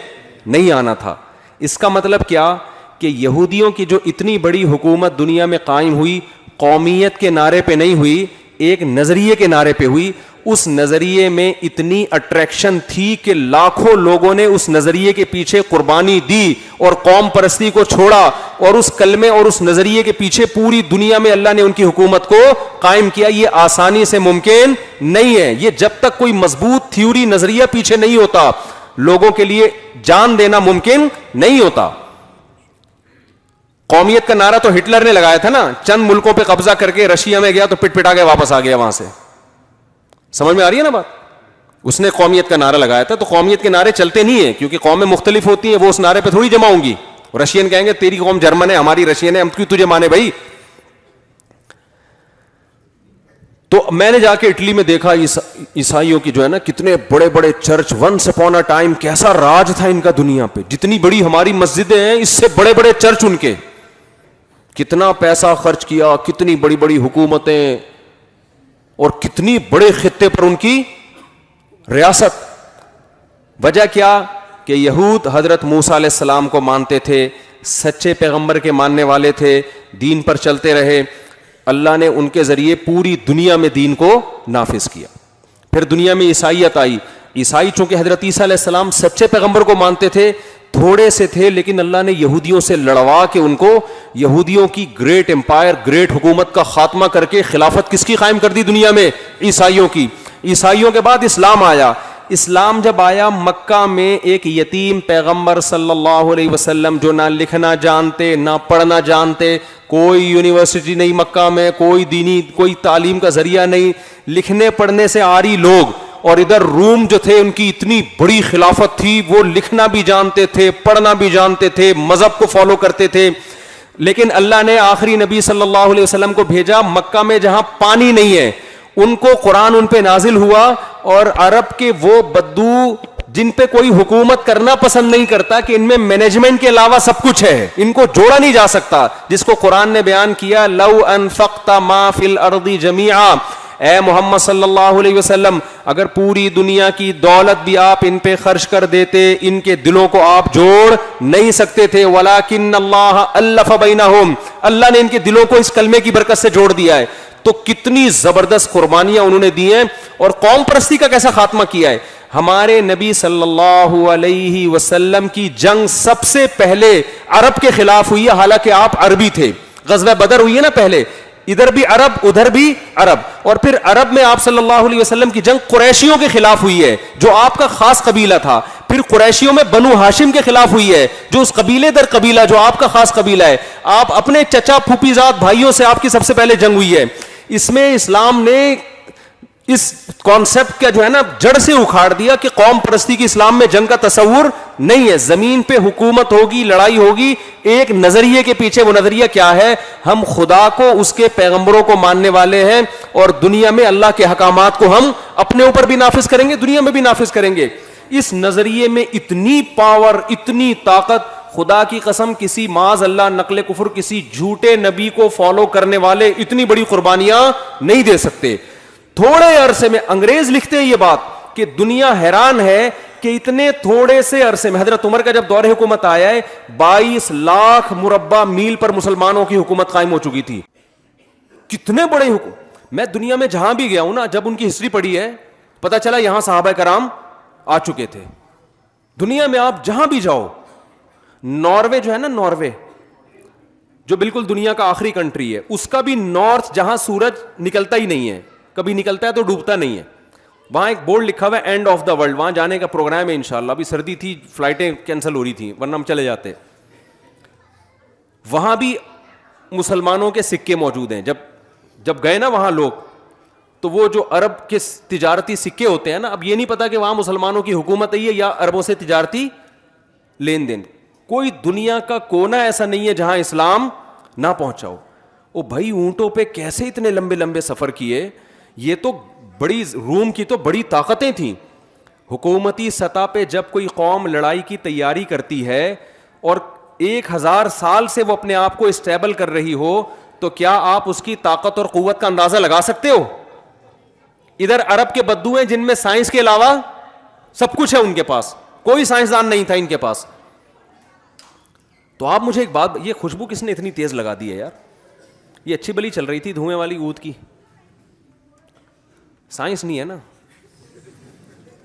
نہیں آنا تھا. اس کا مطلب کیا کہ یہودیوں کی جو اتنی بڑی حکومت دنیا میں قائم ہوئی, قومیت کے نعرے پہ نہیں ہوئی, ایک نظریے کے نعرے پہ ہوئی. اس نظریے میں اتنی اٹریکشن تھی کہ لاکھوں لوگوں نے اس نظریے کے پیچھے قربانی دی اور قوم پرستی کو چھوڑا, اور اس کلمے اور اس نظریے کے پیچھے پوری دنیا میں اللہ نے ان کی حکومت کو قائم کیا. یہ آسانی سے ممکن نہیں ہے. یہ جب تک کوئی مضبوط تھیوری نظریہ پیچھے نہیں ہوتا لوگوں کے لیے جان دینا ممکن نہیں ہوتا. قومیت کا نعرہ تو ہٹلر نے لگایا تھا نا, چند ملکوں پہ قبضہ کر کے رشیا میں گیا تو پٹ پٹا کے واپس آ گیا وہاں سے. سمجھ میں آ رہی ہے نا بات؟ اس نے قومیت کا نعرہ لگایا تھا. تو قومیت کے نعرے چلتے نہیں ہیں کیونکہ قومیں مختلف ہوتی ہیں, وہ اس نعرے پہ تھوڑی جمع ہوں گی. رشین کہیں گے تیری قوم جرمن ہے, ہماری رشین ہے, ہم کیوں تجھے مانے بھائی. تو میں نے جا کے اٹلی میں دیکھا عیسائیوں کی جو ہے نا کتنے بڑے بڑے church. Once upon a time کیسا راج تھا ان کا دنیا پہ. جتنی بڑی ہماری مسجدیں ہیں اس سے بڑے بڑے چرچ ان کے. کتنا پیسہ خرچ کیا, کتنی بڑی بڑی حکومتیں, اور کتنی بڑے خطے پر ان کی ریاست. وجہ کیا کہ یہود حضرت موسیٰ علیہ السلام کو مانتے تھے, سچے پیغمبر کے ماننے والے تھے, دین پر چلتے رہے. اللہ نے ان کے ذریعے پوری دنیا میں دین کو نافذ کیا. پھر دنیا میں عیسائیت آئی. عیسائی چونکہ حضرت عیسیٰ علیہ السلام سچے پیغمبر کو مانتے تھے, تھوڑے سے تھے, لیکن اللہ نے یہودیوں سے لڑوا کے ان کو یہودیوں کی گریٹ امپائر, گریٹ حکومت کا خاتمہ کر کے خلافت کس کی قائم کر دی دنیا میں؟ عیسائیوں کی. عیسائیوں کے بعد اسلام آیا. اسلام جب آیا مکہ میں ایک یتیم پیغمبر صلی اللہ علیہ وسلم جو نہ لکھنا جانتے نہ پڑھنا جانتے, کوئی یونیورسٹی نہیں مکہ میں, کوئی دینی کوئی تعلیم کا ذریعہ نہیں, لکھنے پڑھنے سے عاری لوگ, اور ادھر روم جو تھے ان کی اتنی بڑی خلافت تھی, وہ لکھنا بھی جانتے تھے, پڑھنا بھی جانتے تھے, مذہب کو فالو کرتے تھے. لیکن اللہ نے آخری نبی صلی اللہ علیہ وسلم کو بھیجا مکہ میں جہاں پانی نہیں ہے. ان کو قرآن ان پہ نازل ہوا, اور عرب کے وہ بدو جن پہ کوئی حکومت کرنا پسند نہیں کرتا کہ ان میں مینجمنٹ کے علاوہ سب کچھ ہے, ان کو جوڑا نہیں جا سکتا, جس کو قرآن نے بیان کیا لو انفقت ما فی الارض جميعا, اے محمد صلی اللہ علیہ وسلم اگر پوری دنیا کی دولت بھی آپ ان پہ خرچ کر دیتے ان کے دلوں کو آپ جوڑ نہیں سکتے تھے, ولیکن اللہ الف بینہم, اللہ نے ان کے دلوں کو اس کلمے کی برکت سے جوڑ دیا ہے. تو کتنی زبردست قربانیاں انہوں نے دی ہیں اور قوم پرستی کا کیسا خاتمہ کیا ہے. ہمارے نبی صلی اللہ علیہ وسلم کی جنگ سب سے پہلے عرب کے خلاف ہوئی ہے, حالانکہ آپ عربی تھے. غزوہ بدر ہوئی ہے نا پہلے, ادھر بھی عرب ادھر بھی عرب, اور پھر عرب میں آپ صلی اللہ علیہ وسلم کی جنگ قریشیوں کے خلاف ہوئی ہے جو آپ کا خاص قبیلہ تھا. پھر قریشیوں میں بنو ہاشم کے خلاف ہوئی ہے جو اس قبیلے در قبیلہ جو آپ کا خاص قبیلہ ہے. آپ اپنے چچا پھوپھی زاد بھائیوں سے آپ کی سب سے پہلے جنگ ہوئی ہے. اس میں اسلام نے اس کانسیپٹ کا جو ہے نا جڑ سے اکھاڑ دیا کہ قوم پرستی کی اسلام میں جنگ کا تصور نہیں ہے. زمین پہ حکومت ہوگی, لڑائی ہوگی, ایک نظریے کے پیچھے. وہ نظریہ کیا ہے؟ ہم خدا کو اس کے پیغمبروں کو ماننے والے ہیں اور دنیا میں اللہ کے احکامات کو ہم اپنے اوپر بھی نافذ کریں گے, دنیا میں بھی نافذ کریں گے. اس نظریے میں اتنی پاور, اتنی طاقت, خدا کی قسم کسی معاذ اللہ نقل کفر کسی جھوٹے نبی کو فالو کرنے والے اتنی بڑی قربانیاں نہیں دے سکتے. تھوڑے عرصے میں انگریز لکھتے ہیں یہ بات کہ دنیا حیران ہے کہ اتنے تھوڑے سے عرصے میں, حضرت عمر کا جب دور حکومت آیا ہے 22 لاکھ مربع میل پر مسلمانوں کی حکومت قائم ہو چکی تھی. کتنے بڑے میں دنیا میں جہاں بھی گیا ہوں نا, جب ان کی ہسٹری پڑھی ہے پتا چلا یہاں صحابہ کرام آ چکے تھے. دنیا میں آپ جہاں بھی جاؤ, ناروے جو ہے نا, ناروے جو بالکل دنیا کا آخری کنٹری ہے, اس کا بھی نارتھ جہاں سورج نکلتا ہی نہیں ہے, کبھی نکلتا ہے تو ڈوبتا نہیں ہے, وہاں ایک بورڈ لکھا ہوا ہے اینڈ آف دا ورلڈ. وہاں جانے کا پروگرام ہے انشاءاللہ. ابھی سردی تھی, فلائٹیں کینسل ہو رہی تھیں, ورنہ ہم چلے جاتے. وہاں بھی مسلمانوں کے سکے موجود ہیں. جب گئے نا وہاں لوگ, تو وہ جو عرب کے تجارتی سکے ہوتے ہیں نا, اب یہ نہیں پتا کہ وہاں مسلمانوں کی حکومت ہے یا عربوں سے تجارتی لین دین. کوئی دنیا کا کونا ایسا نہیں ہے جہاں اسلام نہ پہنچا ہو. او بھائی اونٹوں پہ کیسے اتنے لمبے لمبے سفر کیے. یہ تو بڑی روم کی تو بڑی طاقتیں تھیں. حکومتی سطح پہ جب کوئی قوم لڑائی کی تیاری کرتی ہے اور 1000 سال سے وہ اپنے آپ کو اسٹیبل کر رہی ہو, تو کیا آپ اس کی طاقت اور قوت کا اندازہ لگا سکتے ہو؟ ادھر عرب کے بدو ہیں جن میں سائنس کے علاوہ سب کچھ ہے ان کے پاس, کوئی سائنسدان نہیں تھا ان کے پاس. تو آپ مجھے ایک بات, یہ خوشبو کس نے اتنی تیز لگا دی ہے یار؟ یہ اچھی بلی چل رہی تھی دھوئیں والی اود کی, سائنس نہیں ہے نا,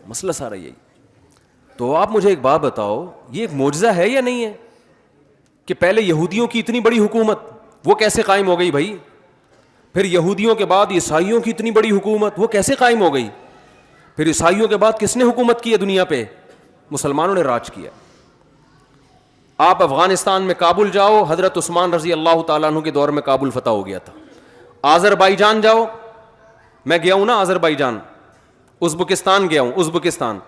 مسئلہ سارا یہی. تو آپ مجھے ایک بات بتاؤ, یہ ایک معجزہ ہے یا نہیں ہے کہ پہلے یہودیوں کی اتنی بڑی حکومت وہ کیسے قائم ہو گئی بھائی؟ پھر یہودیوں کے بعد عیسائیوں کی اتنی بڑی حکومت وہ کیسے قائم ہو گئی؟ پھر عیسائیوں کے بعد کس نے حکومت کی ہے دنیا پہ؟ مسلمانوں نے راج کیا. آپ افغانستان میں کابل جاؤ, حضرت عثمان رضی اللہ تعالیٰ عنہ کے دور میں کابل فتح ہو گیا تھا. آذربائیجان جاؤ, میں گیا ہوں نا آذربائیجان, ازبکستان گیا ہوں, ازبکستان,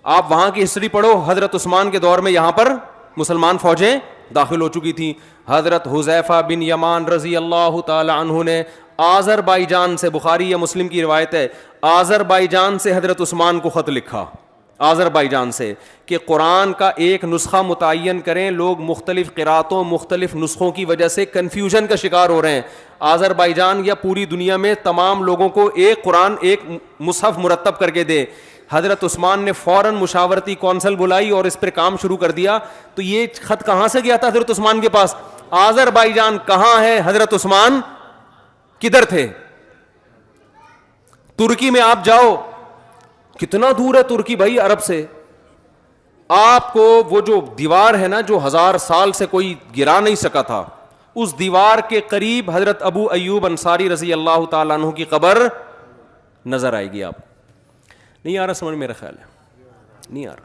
آپ وہاں کی ہسٹری پڑھو. حضرت عثمان کے دور میں یہاں پر مسلمان فوجیں داخل ہو چکی تھیں. حضرت حذیفہ بن یمان رضی اللہ تعالی عنہ نے آذربائیجان سے, بخاری یا مسلم کی روایت ہے, آذربائیجان سے حضرت عثمان کو خط لکھا, آذربائیجان سے, کہ قرآن کا ایک نسخہ متعین کریں. لوگ مختلف قراتوں, مختلف نسخوں کی وجہ سے کنفیوژن کا شکار ہو رہے ہیں. آذربائیجان یا پوری دنیا میں تمام لوگوں کو ایک قرآن, ایک مصحف مرتب کر کے دے. حضرت عثمان نے فوراً مشاورتی کونسل بلائی اور اس پر کام شروع کر دیا. تو یہ خط کہاں سے گیا تھا حضرت عثمان کے پاس؟ آذربائیجان کہاں ہے؟ حضرت عثمان کدھر تھے؟ ترکی میں آپ جاؤ, کتنا دور ہے ترکی بھائی عرب سے. آپ کو وہ جو دیوار ہے نا جو 1000 سال سے کوئی گرا نہیں سکا تھا, اس دیوار کے قریب حضرت ابو ایوب انصاری رضی اللہ تعالیٰ عنہ کی قبر نظر آئے گی. آپ نہیں آ رہا سمجھ, میرا خیال ہے نہیں آ رہا.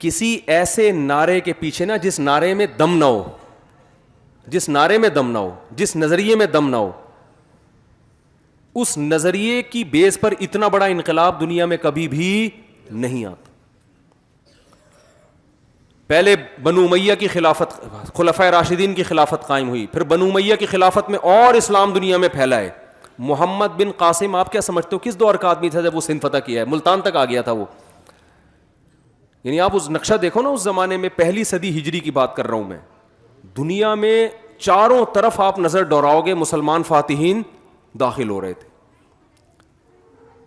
کسی ایسے نعرے کے پیچھے نا جس نعرے میں دم نہ ہو, جس نعرے میں دم نہ ہو, جس نظریے میں دم نہ ہو, اس نظریے کی بیس پر اتنا بڑا انقلاب دنیا میں کبھی بھی نہیں آتا. پہلے بنو امیہ کی خلافت, خلفائے راشدین کی خلافت قائم ہوئی, پھر بنو امیہ کی خلافت میں اور اسلام دنیا میں پھیلا ہے. محمد بن قاسم آپ کیا سمجھتے ہو کس دور کا آدمی تھا جب وہ سندھ فتح کیا ہے؟ ملتان تک آ گیا تھا وہ. یعنی آپ اس نقشہ دیکھو نا, اس زمانے میں 1 صدی ہجری کی بات کر رہا ہوں میں. دنیا میں چاروں طرف آپ نظر دوڑاؤ گے مسلمان فاتحین داخل ہو رہے تھے.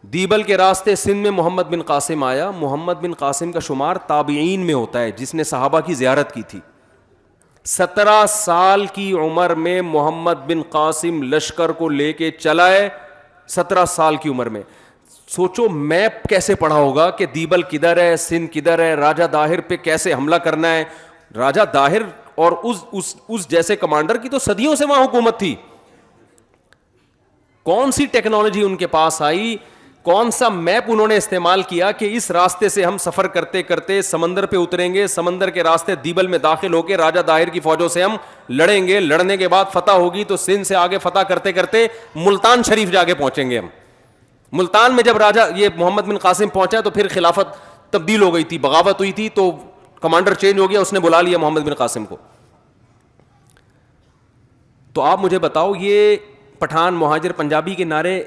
دیبل کے راستے سندھ میں محمد بن قاسم آیا. محمد بن قاسم کا شمار تابعین میں ہوتا ہے جس نے صحابہ کی زیارت کی تھی. 17 سال کی عمر میں محمد بن قاسم لشکر کو لے کے چلا ہے. 17 سال کی عمر میں. سوچو میپ کیسے پڑھا ہوگا کہ دیبل کدھر ہے, سندھ کدھر ہے, راجہ داہر پہ کیسے حملہ کرنا ہے. راجہ داہر اور اس جیسے کمانڈر کی تو صدیوں سے وہاں حکومت تھی. کون سی ٹیکنالوجی ان کے پاس آئی, کون سا میپ انہوں نے استعمال کیا کہ اس راستے سے ہم سفر کرتے کرتے سمندر پہ اتریں گے, سمندر کے راستے دیبل میں داخل ہو کے راجہ داہر کی فوجوں سے ہم لڑیں گے, لڑنے کے بعد فتح ہوگی تو سندھ سے آگے فتح کرتے کرتے ملتان شریف جا کے پہنچیں گے ہم. ملتان میں جب راجہ یہ محمد بن قاسم پہنچا تو پھر خلافت تبدیل ہو گئی تھی, بغاوت ہوئی تھی تو کمانڈر چینج ہو گیا, اس نے بلا لیا محمد بن قاسم کو. تو آپ مجھے بتاؤ یہ پٹھان مہاجر پنجابی کے نعرے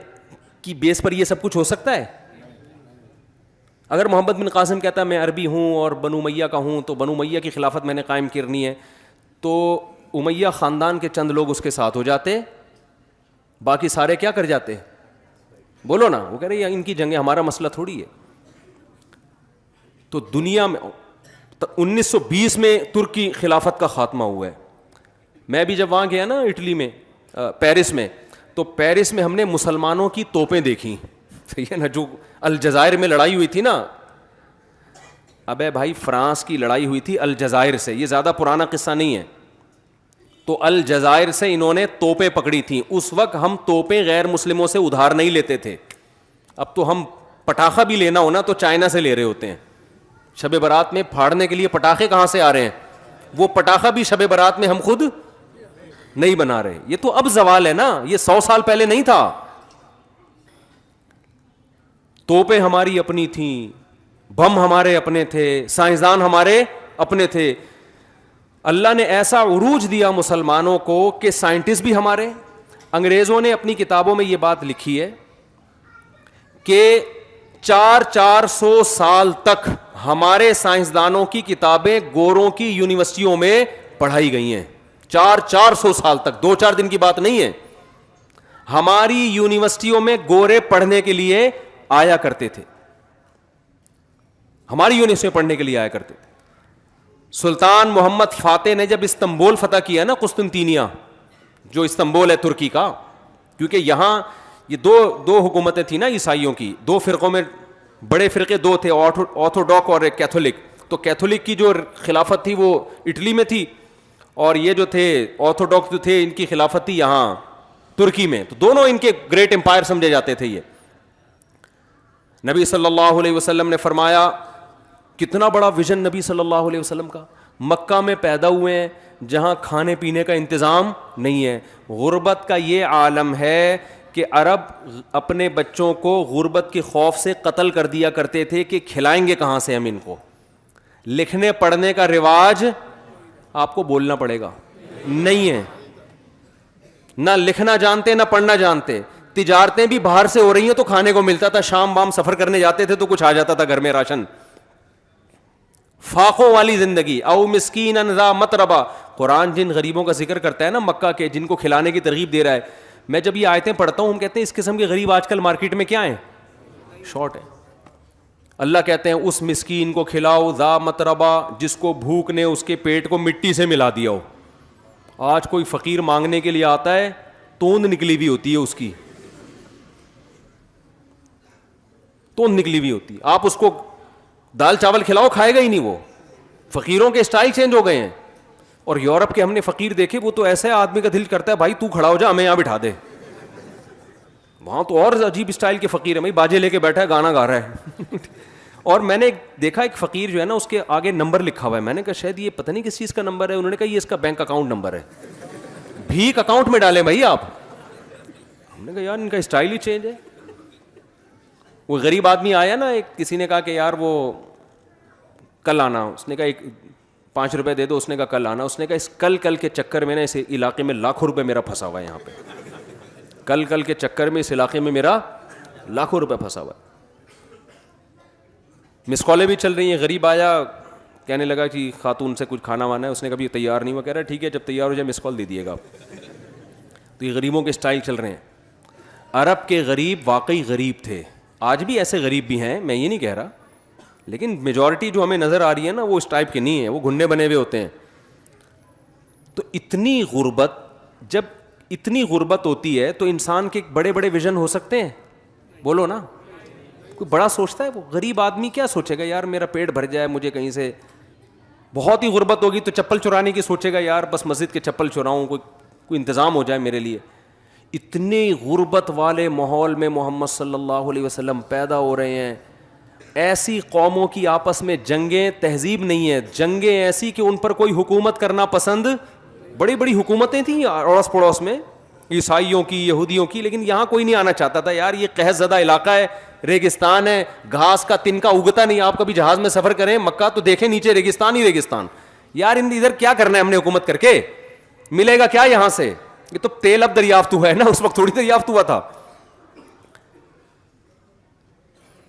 کی بیس پر یہ سب کچھ ہو سکتا ہے؟ اگر محمد بن قاسم کہتا ہے میں عربی ہوں اور بنو امیہ کا ہوں تو بنو امیہ کی خلافت میں نے قائم کرنی ہے, تو امیہ خاندان کے چند لوگ اس کے ساتھ ہو جاتے, باقی سارے کیا کر جاتے؟ بولو نا. وہ کہہ رہے ہیں ان کی جنگیں ہمارا مسئلہ تھوڑی ہے. تو دنیا میں 1920 میں ترکی خلافت کا خاتمہ ہوا ہے. میں بھی جب وہاں گیا نا اٹلی میں, پیرس میں, تو پیرس میں ہم نے مسلمانوں کی توپیں دیکھی. صحیح ہے نا, جو الجزائر میں لڑائی ہوئی تھی نا. ابے بھائی فرانس کی لڑائی ہوئی تھی الجزائر سے, یہ زیادہ پرانا قصہ نہیں ہے. تو الجزائر سے انہوں نے توپیں پکڑی تھیں. اس وقت ہم توپیں غیر مسلموں سے ادھار نہیں لیتے تھے. اب تو ہم پٹاخہ بھی لینا ہونا تو چائنا سے لے رہے ہوتے ہیں. شب برات میں پھاڑنے کے لیے پٹاخے کہاں سے آ رہے ہیں؟ وہ پٹاخہ بھی شب برات میں ہم خود نہیں بنا رہے. یہ تو اب زوال ہے نا, یہ 100 سال پہلے نہیں تھا. توپیں ہماری اپنی تھیں, بم ہمارے اپنے تھے, سائنسدان ہمارے اپنے تھے. اللہ نے ایسا عروج دیا مسلمانوں کو کہ سائنٹسٹ بھی ہمارے. انگریزوں نے اپنی کتابوں میں یہ بات لکھی ہے کہ 400 سال تک ہمارے سائنسدانوں کی کتابیں گوروں کی یونیورسٹیوں میں پڑھائی گئی ہیں. 400 سال تک, 2-4 دن کی بات نہیں ہے. ہماری یونیورسٹیوں میں گورے پڑھنے کے لیے آیا کرتے تھے, ہماری یونیورسٹی میں پڑھنے کے لیے آیا کرتے تھے. سلطان محمد فاتح نے جب استنبول فتح کیا نا, قسطنطینیہ جو استنبول ہے ترکی کا, کیونکہ یہاں یہ دو حکومتیں تھیں نا عیسائیوں کی, 2 فرقوں میں بڑے فرقے 2 تھے, آرتھوڈاکس اور ایک کیتھولک. تو کیتھولک کی جو خلافت تھی وہ اٹلی میں تھی, اور یہ جو تھے آرتھوڈاکس جو تھے ان کی خلافت تھی یہاں ترکی میں. تو دونوں ان کے گریٹ امپائر سمجھے جاتے تھے. یہ نبی صلی اللہ علیہ وسلم نے فرمایا, کتنا بڑا ویژن نبی صلی اللہ علیہ وسلم کا. مکہ میں پیدا ہوئے ہیں جہاں کھانے پینے کا انتظام نہیں ہے. غربت کا یہ عالم ہے کہ عرب اپنے بچوں کو غربت کے خوف سے قتل کر دیا کرتے تھے کہ کھلائیں گے کہاں سے ہم ان کو. لکھنے پڑھنے کا رواج آپ کو بولنا پڑے گا نہیں ہے, نہ لکھنا جانتے نہ پڑھنا جانتے. تجارتیں بھی باہر سے ہو رہی ہیں تو کھانے کو ملتا تھا, شام وام سفر کرنے جاتے تھے تو کچھ آ جاتا تھا گھر میں راشن. فاقوں والی زندگی. او مسکینا ذا متربہ, قرآن جن غریبوں کا ذکر کرتا ہے نا مکہ کے, جن کو کھلانے کی ترغیب دے رہا ہے, میں جب یہ آیتیں پڑھتا ہوں ہم کہتے ہیں اس قسم کے غریب آج کل مارکیٹ میں کیا ہیں, شارٹ ہے. اللہ کہتے ہیں اس مسکین کو کھلاؤ ذا متربہ جس کو بھوک نے اس کے پیٹ کو مٹی سے ملا دیا ہو. آج کوئی فقیر مانگنے کے لیے آتا ہے, توند نکلی ہوئی ہوتی ہے اس کی, توند نکلی ہوئی ہوتی ہے. آپ اس کو دال چاول کھلاؤ کھائے گا ہی نہیں. وہ فقیروں کے اسٹائل چینج ہو گئے ہیں. اور یورپ کے ہم نے فقیر دیکھے, وہ تو ایسے آدمی کا دل کرتا ہے بھائی تو کھڑا ہو جا ہمیں یہاں بٹھا دے. وہاں تو اور عجیب اسٹائل کے فقیر ہیں, بھائی باجے لے کے بیٹھا ہے گانا گا رہا ہے. اور میں نے دیکھا ایک فقیر جو ہے نا اس کے آگے نمبر لکھا ہوا ہے. میں نے کہا شاید یہ پتہ نہیں کس چیز کا نمبر ہے. انہوں نے کہا یہ اس کا بینک اکاؤنٹ نمبر ہے. بھیک اکاؤنٹ میں ڈالیں بھائی آپ. ہم نے کہا یار ان کا اسٹائل ہی چینج ہے. وہ غریب آدمی آیا نا, ایک کسی نے کہا کہ یار وہ کل آنا. اس نے کہا ایک 5 روپے دے دو. اس نے کہا کل آنا. اس نے کہا اس کل کے چکر میں نا اس علاقے میں لاکھوں روپے میرا پھنسا ہوا ہے. یہاں پہ کل کے چکر میں اس علاقے میں میرا لاکھوں روپے پھنسا ہوا ہے. مس کالیں بھی چل رہی ہیں. غریب آیا, کہنے لگا کہ خاتون سے کچھ کھانا وانا ہے. اس نے کبھی تیار نہیں ہوا. کہہ رہا ٹھیک ہے جب تیار ہو جائے مس کال دے دیے گا آپ. تو یہ غریبوں کے اسٹائل چل رہے ہیں. عرب کے غریب واقعی غریب تھے, آج بھی ایسے غریب بھی ہیں, میں یہ نہیں کہہ رہا, لیکن میجورٹی جو ہمیں نظر آ رہی ہے نا وہ اس ٹائپ کے نہیں ہیں, وہ گھننے بنے ہوئے ہوتے ہیں. تو اتنی غربت, جب اتنی غربت ہوتی ہے تو انسان کے بڑے بڑے ویژن ہو سکتے ہیں, بولو نا, کوئی بڑا سوچتا ہے؟ وہ غریب آدمی کیا سوچے گا, یار میرا پیٹ بھر جائے, مجھے کہیں سے, بہت ہی غربت ہوگی تو چپل چرانے کی سوچے گا, یار بس مسجد کے چپل چراؤں, کوئی انتظام ہو جائے میرے لیے. اتنی غربت والے ماحول میں محمد صلی اللہ علیہ وسلم پیدا ہو رہے ہیں. ایسی قوموں کی آپس میں جنگیں تہذیب نہیں ہے, جنگیں ایسی کہ ان پر کوئی حکومت کرنا پسند, بڑی بڑی حکومتیں تھیں اڑوس پڑوس میں, عیسائیوں کی, یہودیوں کی, لیکن یہاں کوئی نہیں آنا چاہتا تھا. یار یہ قحط زدہ علاقہ ہے, ریگستان ہے, گھاس کا تنکا اگتا نہیں. آپ کبھی جہاز میں سفر کریں مکہ تو دیکھیں نیچے ریگستان ہی ریگستان. یار ادھر کیا کرنا ہے ہم نے حکومت کر کے, ملے گا کیا یہاں سے؟ یہ تو تیل اب دریافت ہوا ہے نا, اس وقت تھوڑی دریافت ہوا تھا.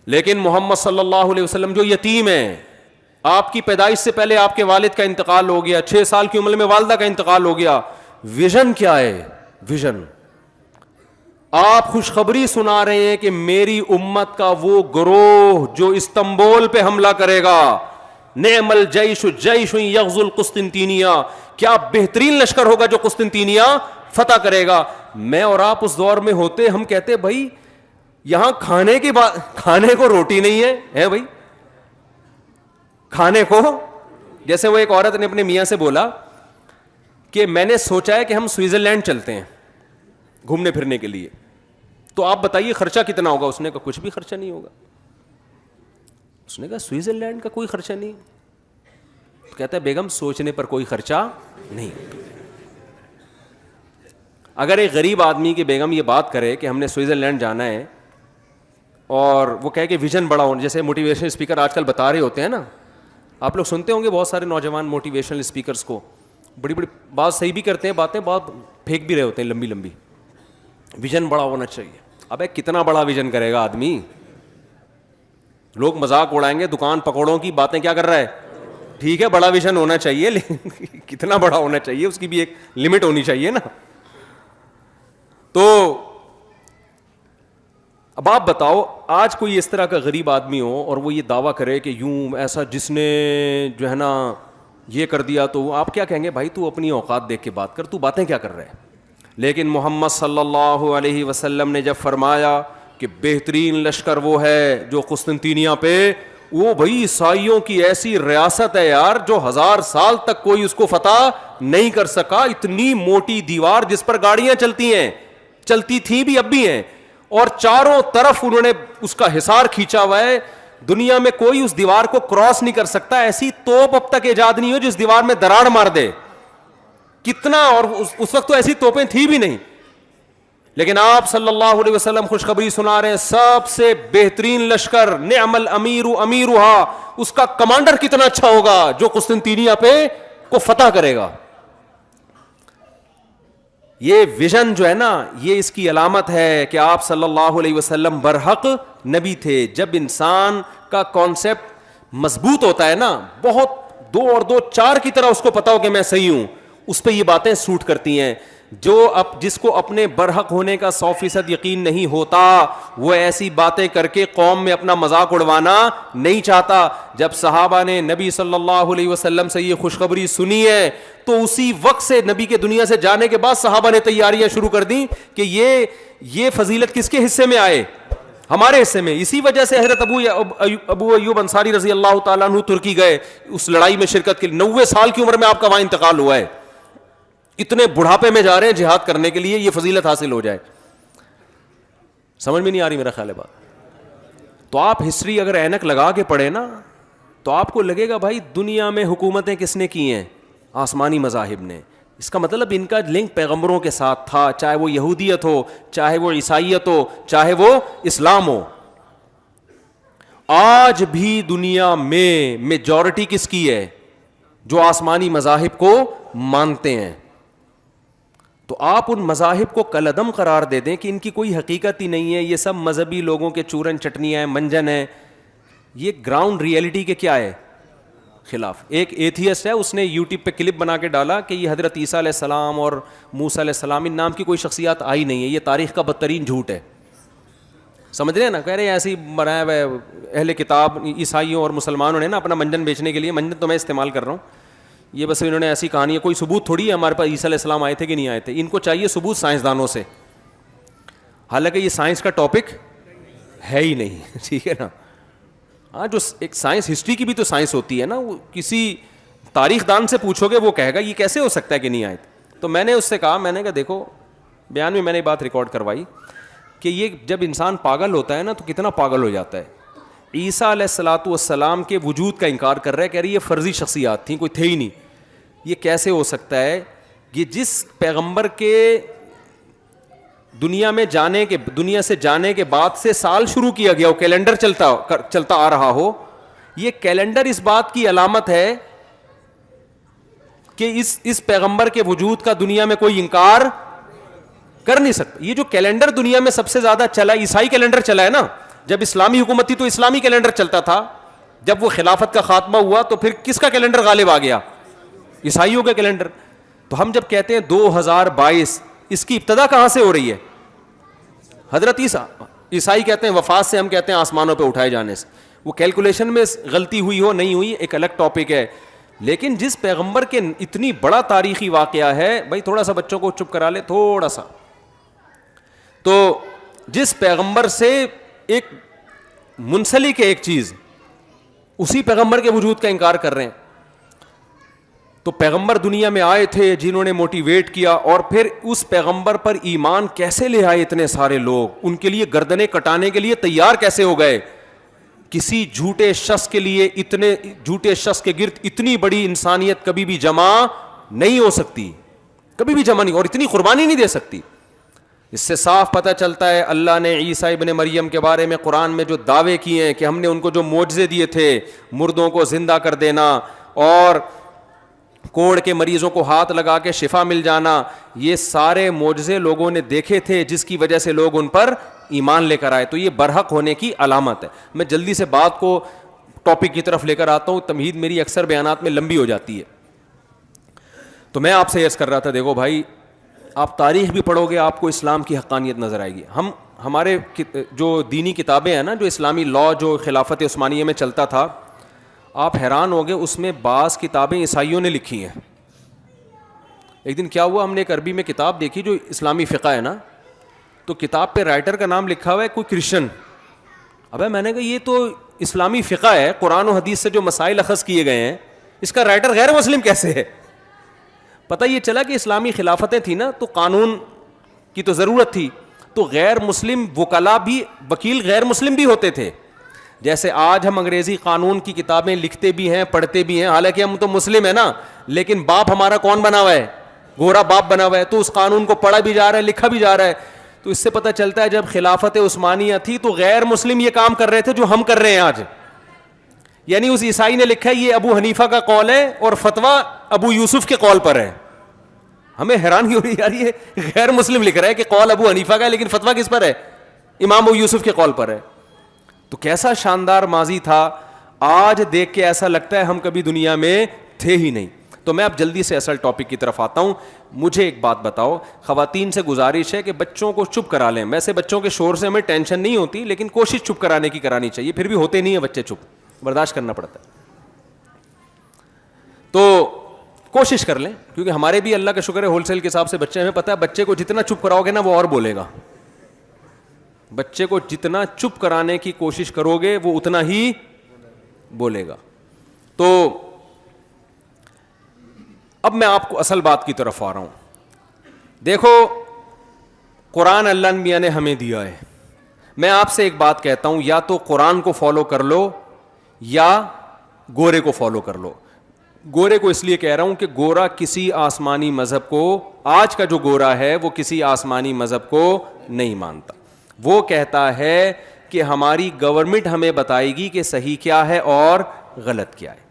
لیکن محمد صلی اللہ علیہ وسلم جو یتیم ہیں, آپ کی پیدائش سے پہلے آپ کے والد کا انتقال ہو گیا, 6 سال کی عمر میں والدہ کا انتقال ہو گیا. ویژن کیا ہے؟ ویژن, آپ خوشخبری سنا رہے ہیں کہ میری امت کا وہ گروہ جو استنبول پہ حملہ کرے گا, نعم الجیش جیش یغزو القسطنطینیہ, کیا بہترین لشکر ہوگا جو قسطنطینیہ فتح کرے گا. میں اور آپ اس دور میں ہوتے, ہم کہتے بھائی یہاں کھانے کو روٹی نہیں ہے بھائی, کھانے کو. جیسے وہ ایک عورت نے اپنے میاں سے بولا کہ میں نے سوچا ہے کہ ہم سوئٹزرلینڈ چلتے ہیں گھومنے پھرنے کے لیے, تو آپ بتائیے خرچہ کتنا ہوگا؟ اس نے کہا کچھ بھی خرچہ نہیں ہوگا. اس نے کہا سوئٹزرلینڈ کا کوئی خرچہ نہیں. کہتا ہے بیگم سوچنے پر کوئی خرچہ نہیں. اگر ایک غریب آدمی کی بیگم یہ بات کرے کہ ہم نے سوئٹزرلینڈ جانا ہے, اور وہ کہے کہ ویژن بڑا ہونا, جیسے موٹیویشن اسپیکر آج کل بتا رہے ہوتے ہیں نا, آپ لوگ سنتے ہوں گے بہت سارے نوجوان موٹیویشنل اسپیکرس کو, بڑی بڑی بات صحیح بھی کرتے ہیں, باتیں بہت پھینک بھی رہے ہوتے ہیں لمبی لمبی. ویژن بڑا ہونا چاہیے. ابے کتنا بڑا ویژن کرے گا آدمی؟ لوگ مذاق اڑائیں گے, دکان پکوڑوں کی باتیں کیا کر رہا ہے, ٹھیک ہے بڑا ویژن ہونا چاہیے, لیکن کتنا بڑا ہونا چاہیے, اس کی بھی ایک لمٹ ہونی چاہیے نا. تو اب آپ بتاؤ, آج کوئی اس طرح کا غریب آدمی ہو اور وہ یہ دعویٰ کرے کہ یوں ایسا جس نے جو ہے نا یہ کر دیا, تو آپ کیا کہیں گے؟ بھائی تو اپنی اوقات دیکھ کے بات کر, تو باتیں کیا کر رہے ہیں؟ لیکن محمد صلی اللہ علیہ وسلم نے جب فرمایا کہ بہترین لشکر وہ ہے جو قسطنطینیہ پہ, وہ بھائی عیسائیوں کی ایسی ریاست ہے یار جو 1000 سال تک کوئی اس کو فتح نہیں کر سکا. اتنی موٹی دیوار جس پر گاڑیاں چلتی ہیں, چلتی تھیں بھی اب بھی ہیں, اور چاروں طرف انہوں نے اس کا حصار کھینچا ہوا ہے. دنیا میں کوئی اس دیوار کو کراس نہیں کر سکتا. ایسی توپ اب تک ایجاد نہیں ہو جس دیوار میں دراڑ مار دے. کتنا, اور اس وقت تو ایسی توپیں تھی بھی نہیں, لیکن آپ صلی اللہ علیہ وسلم خوشخبری سنا رہے ہیں سب سے بہترین لشکر, نعم الامیر امیرھا, اس کا کمانڈر کتنا اچھا ہوگا جو قسطنطینیہ پہ کو فتح کرے گا. یہ ویژن جو ہے نا, یہ اس کی علامت ہے کہ آپ صلی اللہ علیہ وسلم برحق نبی تھے. جب انسان کا کانسیپٹ مضبوط ہوتا ہے نا, بہت 2 اور 2 4 کی طرح اس کو پتا ہو کہ میں صحیح ہوں, اس پہ یہ باتیں سوٹ کرتی ہیں. جس کو اپنے برحق ہونے کا 100% یقین نہیں ہوتا, وہ ایسی باتیں کر کے قوم میں اپنا مذاق اڑوانا نہیں چاہتا. جب صحابہ نے نبی صلی اللہ علیہ وسلم سے یہ خوشخبری سنی ہے تو اسی وقت سے, نبی کے دنیا سے جانے کے بعد, صحابہ نے تیاریاں شروع کر دیں کہ یہ فضیلت کس کے حصے میں آئے؟ ہمارے حصے میں. اسی وجہ سے حضرت ابو ایوب انصاری رضی اللہ تعالیٰ عنہ ترکی گئے اس لڑائی میں شرکت کے لیے. 90 سال کی عمر میں آپ کا وہاں انتقال ہوا ہے. اتنے بڑھاپے میں جا رہے ہیں جہاد کرنے کے لیے, یہ فضیلت حاصل ہو جائے. سمجھ میں نہیں آ رہی میرا خیال ہے بات. تو آپ ہسٹری اگر اینک لگا کے پڑھیں نا, تو آپ کو لگے گا بھائی دنیا میں حکومتیں کس نے کی ہیں؟ آسمانی مذاہب نے. اس کا مطلب ان کا لنک پیغمبروں کے ساتھ تھا, چاہے وہ یہودیت ہو, چاہے وہ عیسائیت ہو, چاہے وہ اسلام ہو. آج بھی دنیا میں میجورٹی کس کی ہے؟ جو آسمانی مذاہب کو مانتے ہیں. تو آپ ان مذاہب کو کالعدم قرار دے دیں کہ ان کی کوئی حقیقت ہی نہیں ہے, یہ سب مذہبی لوگوں کے چورن چٹنیاں ہیں, منجن ہیں. یہ گراؤنڈ ریئلٹی کے کیا ہے؟ خلاف. ایک ایتھیسٹ ہے, اس نے یوٹیوب پہ کلپ بنا کے ڈالا کہ یہ حضرت عیسیٰ علیہ السلام اور موسیٰ علیہ السلام ان نام کی کوئی شخصیات آئی نہیں ہے, یہ تاریخ کا بدترین جھوٹ ہے. سمجھ رہے ہیں نا, کہہ رہے ہیں ایسے ہی بنایا ہوا ہے اہل کتاب عیسائیوں اور مسلمانوں نے نا اپنا منجن بیچنے کے لیے. منجن تو میں استعمال کر رہا ہوں, یہ بس انہوں نے ایسی کہانی ہے, کوئی ثبوت تھوڑی ہے ہمارے پاس عیسیٰ علیہ السلام آئے تھے کہ نہیں آئے تھے. ان کو چاہیے ثبوت سائنسدانوں سے, حالانکہ یہ سائنس کا ٹاپک ہے ہی نہیں. ٹھیک ہے نا. ہاں, جو ایک سائنس, ہسٹری کی بھی تو سائنس ہوتی ہے نا, وہ کسی تاریخ دان سے پوچھو گے وہ کہے گا یہ کیسے ہو سکتا ہے کہ نہیں آئے تھے. تو میں نے اس سے کہا, میں نے کہا دیکھو, بیان میں نے بات ریکارڈ کروائی کہ یہ جب انسان پاگل ہوتا ہے نا تو کتنا پاگل ہو جاتا ہے. عیسیٰ علیہ الصلاۃ والسلام کے وجود کا انکار کر رہا ہے, کہہ رہی یہ فرضی شخصیات تھیں, کوئی تھے ہی نہیں. یہ کیسے ہو سکتا ہے؟ یہ جس پیغمبر کے دنیا میں جانے کے, دنیا سے جانے کے بعد سے سال شروع کیا گیا ہو, کیلنڈر چلتا آ رہا ہو, یہ کیلنڈر اس بات کی علامت ہے کہ اس پیغمبر کے وجود کا دنیا میں کوئی انکار کر نہیں سکتا. یہ جو کیلنڈر دنیا میں سب سے زیادہ چلا, عیسائی کیلنڈر چلا ہے نا. جب اسلامی حکومت تھی تو اسلامی کیلنڈر چلتا تھا, جب وہ خلافت کا خاتمہ ہوا تو پھر کس کا کیلنڈر غالب آ گیا؟ عیسائیوں کا کیلنڈر. تو ہم جب کہتے ہیں 2022, اس کی ابتدا کہاں سے ہو رہی ہے؟ حضرت عیسیٰ. عیسائی کہتے ہیں وفات سے, ہم کہتے ہیں آسمانوں پہ اٹھائے جانے سے. وہ کیلکولیشن میں غلطی ہوئی ہو نہیں ہوئی ایک الگ ٹاپک ہے, لیکن جس پیغمبر کے اتنی بڑا تاریخی واقعہ ہے, بھائی تھوڑا سا بچوں کو چپ کرا لے تھوڑا سا, تو جس پیغمبر سے ایک منسلک ہے ایک چیز, اسی پیغمبر کے وجود کا انکار کر رہے ہیں. تو پیغمبر دنیا میں آئے تھے جنہوں نے موٹیویٹ کیا, اور پھر اس پیغمبر پر ایمان کیسے لے آئے اتنے سارے لوگ, ان کے لیے گردنیں کٹانے کے لیے تیار کیسے ہو گئے. کسی جھوٹے شخص کے لیے, اتنے جھوٹے شخص کے گرد اتنی بڑی انسانیت کبھی بھی جمع نہیں ہو سکتی, کبھی بھی جمع نہیں, اور اتنی قربانی نہیں دے سکتی. اس سے صاف پتہ چلتا ہے اللہ نے عیسیٰ ابن مریم کے بارے میں قرآن میں جو دعوے کیے ہیں کہ ہم نے ان کو جو معجزے دیے تھے, مردوں کو زندہ کر دینا اور کوڑ کے مریضوں کو ہاتھ لگا کے شفا مل جانا, یہ سارے معجزے لوگوں نے دیکھے تھے جس کی وجہ سے لوگ ان پر ایمان لے کر آئے. تو یہ برحق ہونے کی علامت ہے. میں جلدی سے بات کو ٹاپک کی طرف لے کر آتا ہوں, تمہید میری اکثر بیانات میں لمبی ہو جاتی ہے. تو میں آپ سے عرض کر رہا تھا, دیکھو بھائی, آپ تاریخ بھی پڑھو گے آپ کو اسلام کی حقانیت نظر آئے گی. ہمارے جو دینی کتابیں ہیں نا, جو اسلامی لاء جو خلافت عثمانیہ میں چلتا تھا, آپ حیران ہو گئے, اس میں بعض کتابیں عیسائیوں نے لکھی ہیں. ایک دن کیا ہوا, ہم نے ایک عربی میں کتاب دیکھی جو اسلامی فقہ ہے نا, تو کتاب پہ رائٹر کا نام لکھا ہوا ہے کوئی کرسچن. ابے میں نے کہا یہ تو اسلامی فقہ ہے, قرآن و حدیث سے جو مسائل اخذ کیے گئے ہیں, اس کا رائٹر غیر مسلم کیسے ہے؟ پتہ یہ چلا کہ اسلامی خلافتیں تھیں نا, تو قانون کی تو ضرورت تھی, تو غیر مسلم وکلا بھی, وکیل غیر مسلم بھی ہوتے تھے. جیسے آج ہم انگریزی قانون کی کتابیں لکھتے بھی ہیں, پڑھتے بھی ہیں, حالانکہ ہم تو مسلم ہیں نا, لیکن باپ ہمارا کون بنا ہوا ہے؟ گورا باپ بنا ہوا ہے, تو اس قانون کو پڑھا بھی جا رہا ہے, لکھا بھی جا رہا ہے. تو اس سے پتہ چلتا ہے جب خلافت عثمانیہ تھی تو غیر مسلم یہ کام کر رہے تھے جو ہم کر رہے ہیں آج. یعنی اس عیسائی نے لکھا ہے یہ ابو حنیفہ کا قول ہے اور فتویٰ ابو یوسف کے قول پر ہے. ہمیں حیران ہو رہی یار, یہ غیر مسلم لکھ رہا ہے کہ قول ابو حنیفہ کا ہے, لیکن فتویٰ کس پر ہے؟ امام ابو یوسف کے قول پر ہے. تو کیسا شاندار ماضی تھا, آج دیکھ کے ایسا لگتا ہے ہم کبھی دنیا میں تھے ہی نہیں. تو میں اب جلدی سے اصل ٹاپک کی طرف آتا ہوں. مجھے ایک بات بتاؤ, خواتین سے گزارش ہے کہ بچوں کو چپ کرا لیں. ویسے بچوں کے شور سے ہمیں ٹینشن نہیں ہوتی, لیکن کوشش چپ کرانے کی کرانی چاہیے, پھر بھی ہوتے نہیں ہیں بچے چپ, برداشت کرنا پڑتا ہے. تو کوشش کر لیں, کیونکہ ہمارے بھی اللہ کا شکر ہے ہول سیل کے حساب سے بچے, ہمیں پتہ ہے بچے کو جتنا چپ کراؤ گے نا وہ اور بولے گا. بچے کو جتنا چپ کرانے کی کوشش کرو گے وہ اتنا ہی بولے گا. تو اب میں آپ کو اصل بات کی طرف آ رہا ہوں. دیکھو, قرآن اللہ میاں نے ہمیں دیا ہے. میں آپ سے ایک بات کہتا ہوں, یا تو قرآن کو فالو کر لو یا گورے کو فالو کر لو. گورے کو اس لیے کہہ رہا ہوں کہ گورا کسی آسمانی مذہب کو, آج کا جو گورا ہے وہ کسی آسمانی مذہب کو نہیں مانتا. وہ کہتا ہے کہ ہماری گورنمنٹ ہمیں بتائے گی کہ صحیح کیا ہے اور غلط کیا ہے.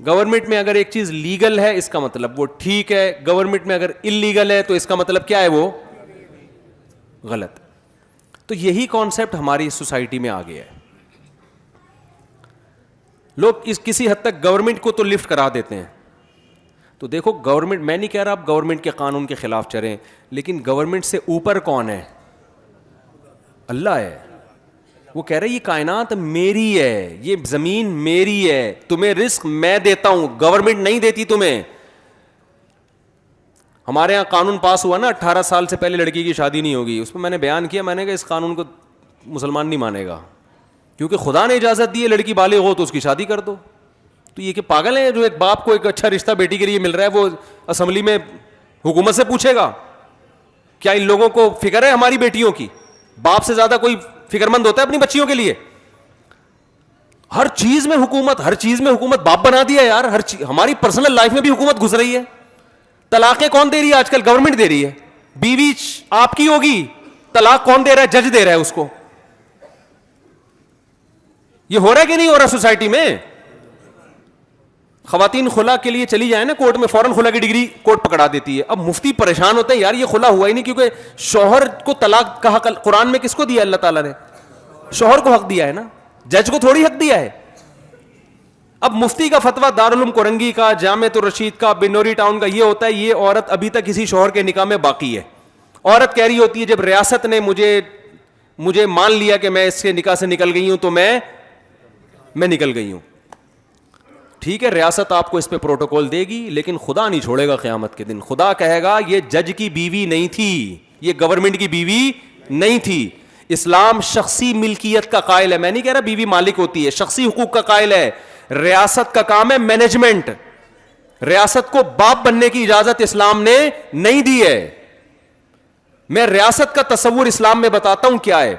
گورنمنٹ میں اگر ایک چیز لیگل ہے اس کا مطلب وہ ٹھیک ہے, گورنمنٹ میں اگر انلیگل ہے تو اس کا مطلب کیا ہے, وہ غلط. تو یہی کانسیپٹ ہماری سوسائٹی میں آ گیا ہے. لوگ اس کسی حد تک گورنمنٹ کو تو لفٹ کرا دیتے ہیں. تو دیکھو گورنمنٹ, میں نہیں کہہ رہا آپ گورنمنٹ کے قانون کے خلاف چلیں, لیکن گورنمنٹ سے اوپر کون ہے؟ اللہ ہے. وہ کہہ رہے یہ کائنات میری ہے, یہ زمین میری ہے, تمہیں رزق میں دیتا ہوں, گورنمنٹ نہیں دیتی تمہیں. ہمارے یہاں قانون پاس ہوا نا 18 سال سے پہلے لڑکی کی شادی نہیں ہوگی, اس پہ میں نے بیان کیا, میں نے کہا اس قانون کو مسلمان نہیں مانے گا, کیونکہ خدا نے اجازت دی ہے لڑکی بالغ ہو تو اس کی شادی کر دو. تو یہ کہ پاگل ہیں جو ایک باپ کو ایک اچھا رشتہ بیٹی کے لیے مل رہا ہے وہ اسمبلی میں حکومت سے پوچھے گا؟ کیا ان لوگوں کو فکر ہے ہماری بیٹیوں کی؟ باپ سے زیادہ کوئی فکر مند ہوتا ہے اپنی بچیوں کے لیے؟ ہر چیز میں حکومت, ہر چیز میں حکومت باپ بنا دیا یار. ہر چیز, ہماری پرسنل لائف میں بھی حکومت گھس رہی ہے. طلاقیں کون دے رہی ہے آج کل؟ گورنمنٹ دے رہی ہے. بیوی آپ کی ہوگی, طلاق کون دے رہا ہے؟ جج دے رہا ہے اس کو. یہ ہو رہا ہے کہ نہیں ہو رہا سوسائٹی میں؟ خواتین خلا کے لیے چلی جائیں نا کورٹ میں, فوراً خلا کی ڈگری کورٹ پکڑا دیتی ہے. اب مفتی پریشان ہوتے ہیں یار یہ خلا ہوا ہی نہیں, کیونکہ شوہر کو طلاق کا حق قرآن میں کس کو دیا؟ اللہ تعالیٰ نے شوہر کو حق دیا ہے نا, جج کو تھوڑی حق دیا ہے. اب مفتی کا فتویٰ دارالعلوم کورنگی کا, جامعۃ الرشید کا, بنوری ٹاؤن کا یہ ہوتا ہے یہ عورت ابھی تک کسی شوہر کے نکاح میں باقی ہے. عورت کہہ رہی ہوتی ہے جب ریاست نے مجھے مان لیا کہ میں اس کے نکاح سے نکل گئی ہوں تو میں نکل گئی ہوں. ٹھیک ہے, ریاست آپ کو اس پہ پروٹوکول دے گی, لیکن خدا نہیں چھوڑے گا قیامت کے دن. خدا کہے گا یہ جج کی بیوی نہیں تھی, یہ گورنمنٹ کی بیوی نہیں تھی. اسلام شخصی ملکیت کا قائل ہے. میں نہیں کہہ رہا بیوی مالک ہوتی ہے, شخصی حقوق کا قائل ہے. ریاست کا کام ہے مینجمنٹ. ریاست کو باپ بننے کی اجازت اسلام نے نہیں دی ہے. میں ریاست کا تصور اسلام میں بتاتا ہوں کیا ہے.